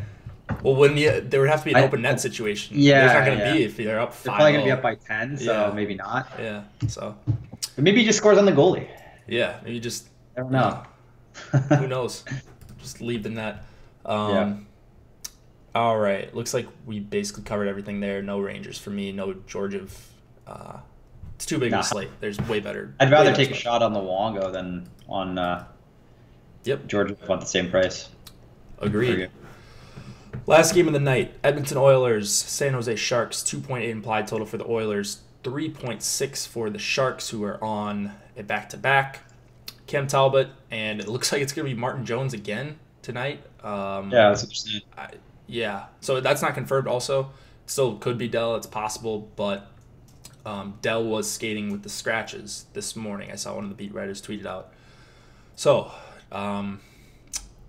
Well, there would have to be an open net situation. There's not going to be if they're up 5-0. They're probably going to be up by 10, so Yeah. maybe not. Yeah. So, But maybe he just scores on the goalie. yeah, maybe just I don't know. who knows? Just leave the net. Yeah. All right. Looks like we basically covered everything there. No Rangers for me. No Georgiev. It's too big of Nah. a slate. There's way better. I'd rather way take a better shot on the Wongo than on Yep. Georgia at the same price. Agreed. Last game of the night, Edmonton Oilers, San Jose Sharks, 2.8 implied total for the Oilers, 3.6 for the Sharks, who are on a back-to-back. Cam Talbot, and it looks like it's going to be Martin Jones again tonight. Yeah, that's interesting. Yeah, so that's not confirmed also. Still could be Dell, it's possible, but Dell was skating with the scratches this morning. I saw one of the beat writers tweeted out. So,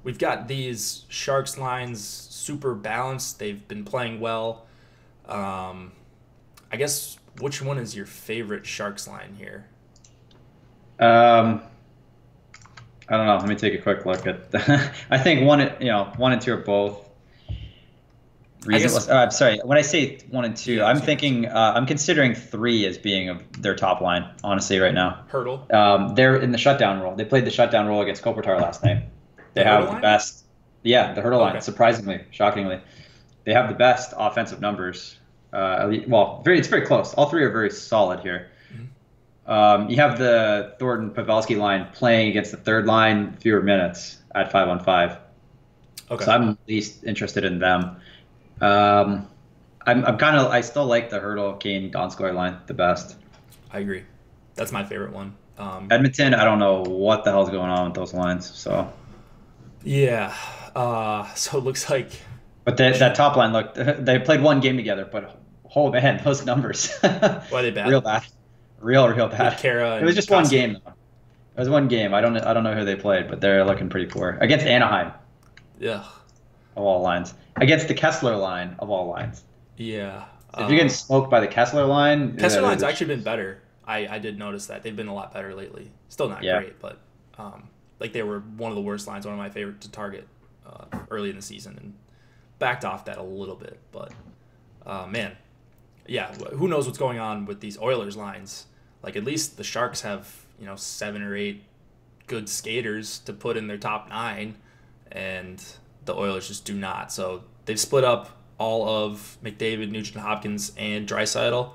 we've got these Sharks lines super balanced. They've been playing well. I guess which one is your favorite Sharks line here? I don't know. Let me take a quick look at. I think one and two are both reasonable. I'm sorry. When I say 1 and 2, I'm thinking I'm considering 3 as being their top line. Honestly, right now. Hurdle. They're in the shutdown role. They played the shutdown role against Kopitar last night. They have the best. Yeah, the hurdle line. Surprisingly, shockingly, they have the best offensive numbers. It's very close. All 3 are very solid here. You have the Thornton Pavelski line playing against the third line, fewer minutes at 5-on-5. Okay. So I'm at least interested in them. I still like the Hurdle Kane Donskoy line the best. I agree. That's my favorite one. Edmonton, I don't know what the hell's going on with those lines. So yeah. So it looks like. But that top line, look, they played one game together, but oh man, those numbers. Why are they bad? Real bad. Real bad. It was just one game though. It was one game. I don't know who they played, but they're looking pretty poor against Anaheim. Yeah. Of all lines, against the Kessler line of all lines. Yeah. So if you're getting smoked by the Kessler line, Kessler line's actually been better. I did notice that they've been a lot better lately. Still not great, but like they were one of the worst lines, one of my favorite to target early in the season, and backed off that a little bit. But man, yeah, who knows what's going on with these Oilers lines? Like at least the Sharks have 7 or 8 good skaters to put in their top 9, and the Oilers just do not. So they've split up all of McDavid, Nugent Hopkins, and Draisaitl.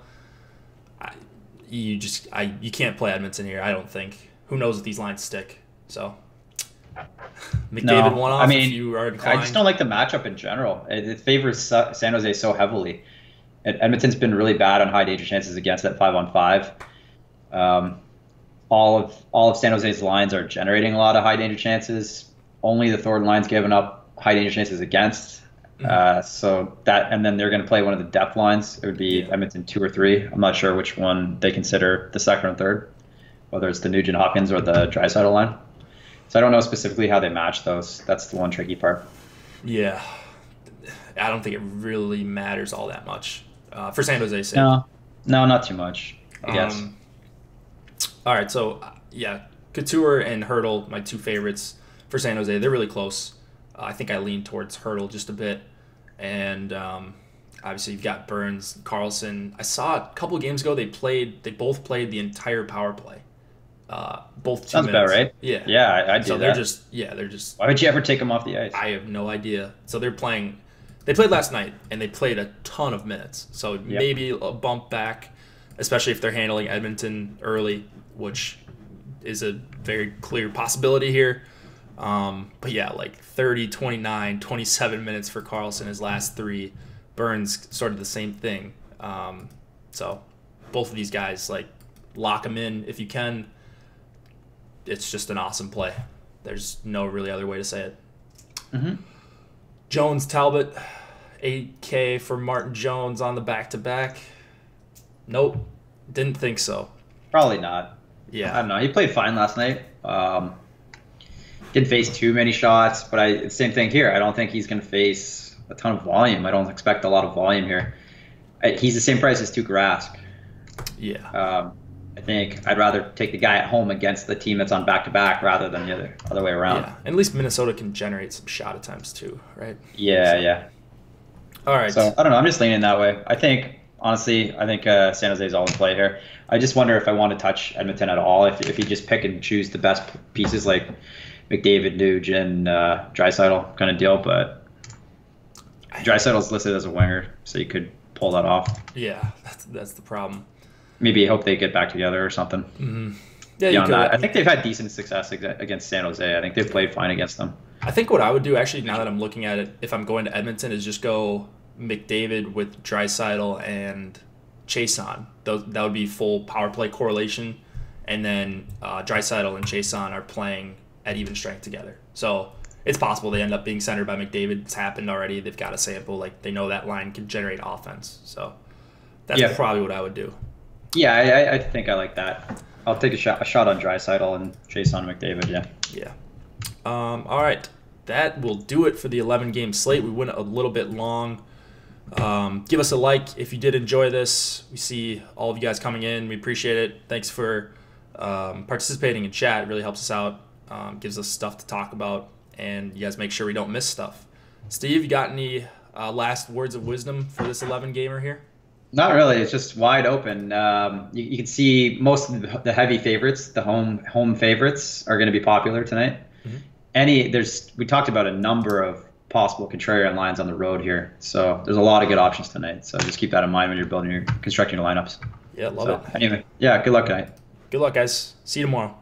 You can't play Edmonton here, I don't think. Who knows if these lines stick? So McDavid one off. If you are inclined. I just don't like the matchup in general. It favors San Jose so heavily. Edmonton's been really bad on high danger chances against that 5-on-5. All of San Jose's lines are generating a lot of high danger chances. Only the Thornton line's given up high danger chances against. So that, and then they're going to play one of the depth lines. It would be Edmonton 2 or 3. I'm not sure which one they consider the second or third, whether it's the Nugent Hopkins or the Draisaitl line. So I don't know specifically how they match those. That's the one tricky part. Yeah, I don't think it really matters all that much for San Jose's sake. No, not too much, I guess. All right, so Couture and Hurdle, my 2 favorites for San Jose. They're really close. I think I lean towards Hurdle just a bit. And obviously you've got Burns, Carlson. I saw a couple of games ago they both played the entire power play. Both 2 Sounds minutes. about right. Yeah. Yeah, I do so that. They're just. Why would you ever take them off the ice? I have no idea. So they're playing. They played last night and they played a ton of minutes. So maybe a bump back, especially if they're handling Edmonton early, which is a very clear possibility here. But yeah, like 30, 29, 27 minutes for Karlsson his last 3. Burns sort of the same thing. So both of these guys, like, lock them in if you can. It's just an awesome play. There's no really other way to say it. Mm-hmm. Jones Talbot, 8K for Martin Jones on the back-to-back. Nope, didn't think so. Probably not. Yeah, I don't know. He played fine last night. Didn't face too many shots, but same thing here. I don't think he's going to face a ton of volume. I don't expect a lot of volume here. He's the same price as Tuukka Rask. Yeah. I think I'd rather take the guy at home against the team that's on back-to-back rather than the other way around. Yeah, and at least Minnesota can generate some shot attempts too, right? Yeah, yeah. All right. So, I don't know. I'm just leaning that way. Honestly, I think San Jose is all in play here. I just wonder if I want to touch Edmonton at all, if you just pick and choose the best pieces like McDavid, Nuge, and Draisaitl kind of deal. But Draisaitl's listed as a winger, so you could pull that off. Yeah, that's the problem. Maybe hope they get back together or something. Mm-hmm. Yeah, Beyond that, I think they've had decent success against San Jose. I think they've played fine against them. I think what I would do, actually, now that I'm looking at it, if I'm going to Edmonton, is just go McDavid with Draisaitl and Chiasson. That would be full power play correlation. And then Draisaitl and Chiasson are playing at even strength together. So it's possible they end up being centered by McDavid. It's happened already. They've got a sample. Like, they know that line can generate offense. So that's probably what I would do. Yeah, I think I like that. I'll take a shot on Draisaitl and Chiasson McDavid, yeah. Yeah. All right. That will do it for the 11-game slate. We went a little bit long. Give us a like if you did enjoy this. We see all of you guys coming in. We appreciate it. Thanks for participating in chat. It really helps us out. Gives us stuff to talk about. And you guys make sure we don't miss stuff. Steve, you got any last words of wisdom for this 11-gamer here? Not really. It's just wide open. You can see most of the heavy favorites, the home favorites, are going to be popular tonight. Mm-hmm. We talked about a number of possible contrarian lines on the road here, so there's a lot of good options tonight. So just keep that in mind when you're constructing your lineups. Yeah, love it. Anyway, yeah, good luck tonight. Good luck, guys. See you tomorrow.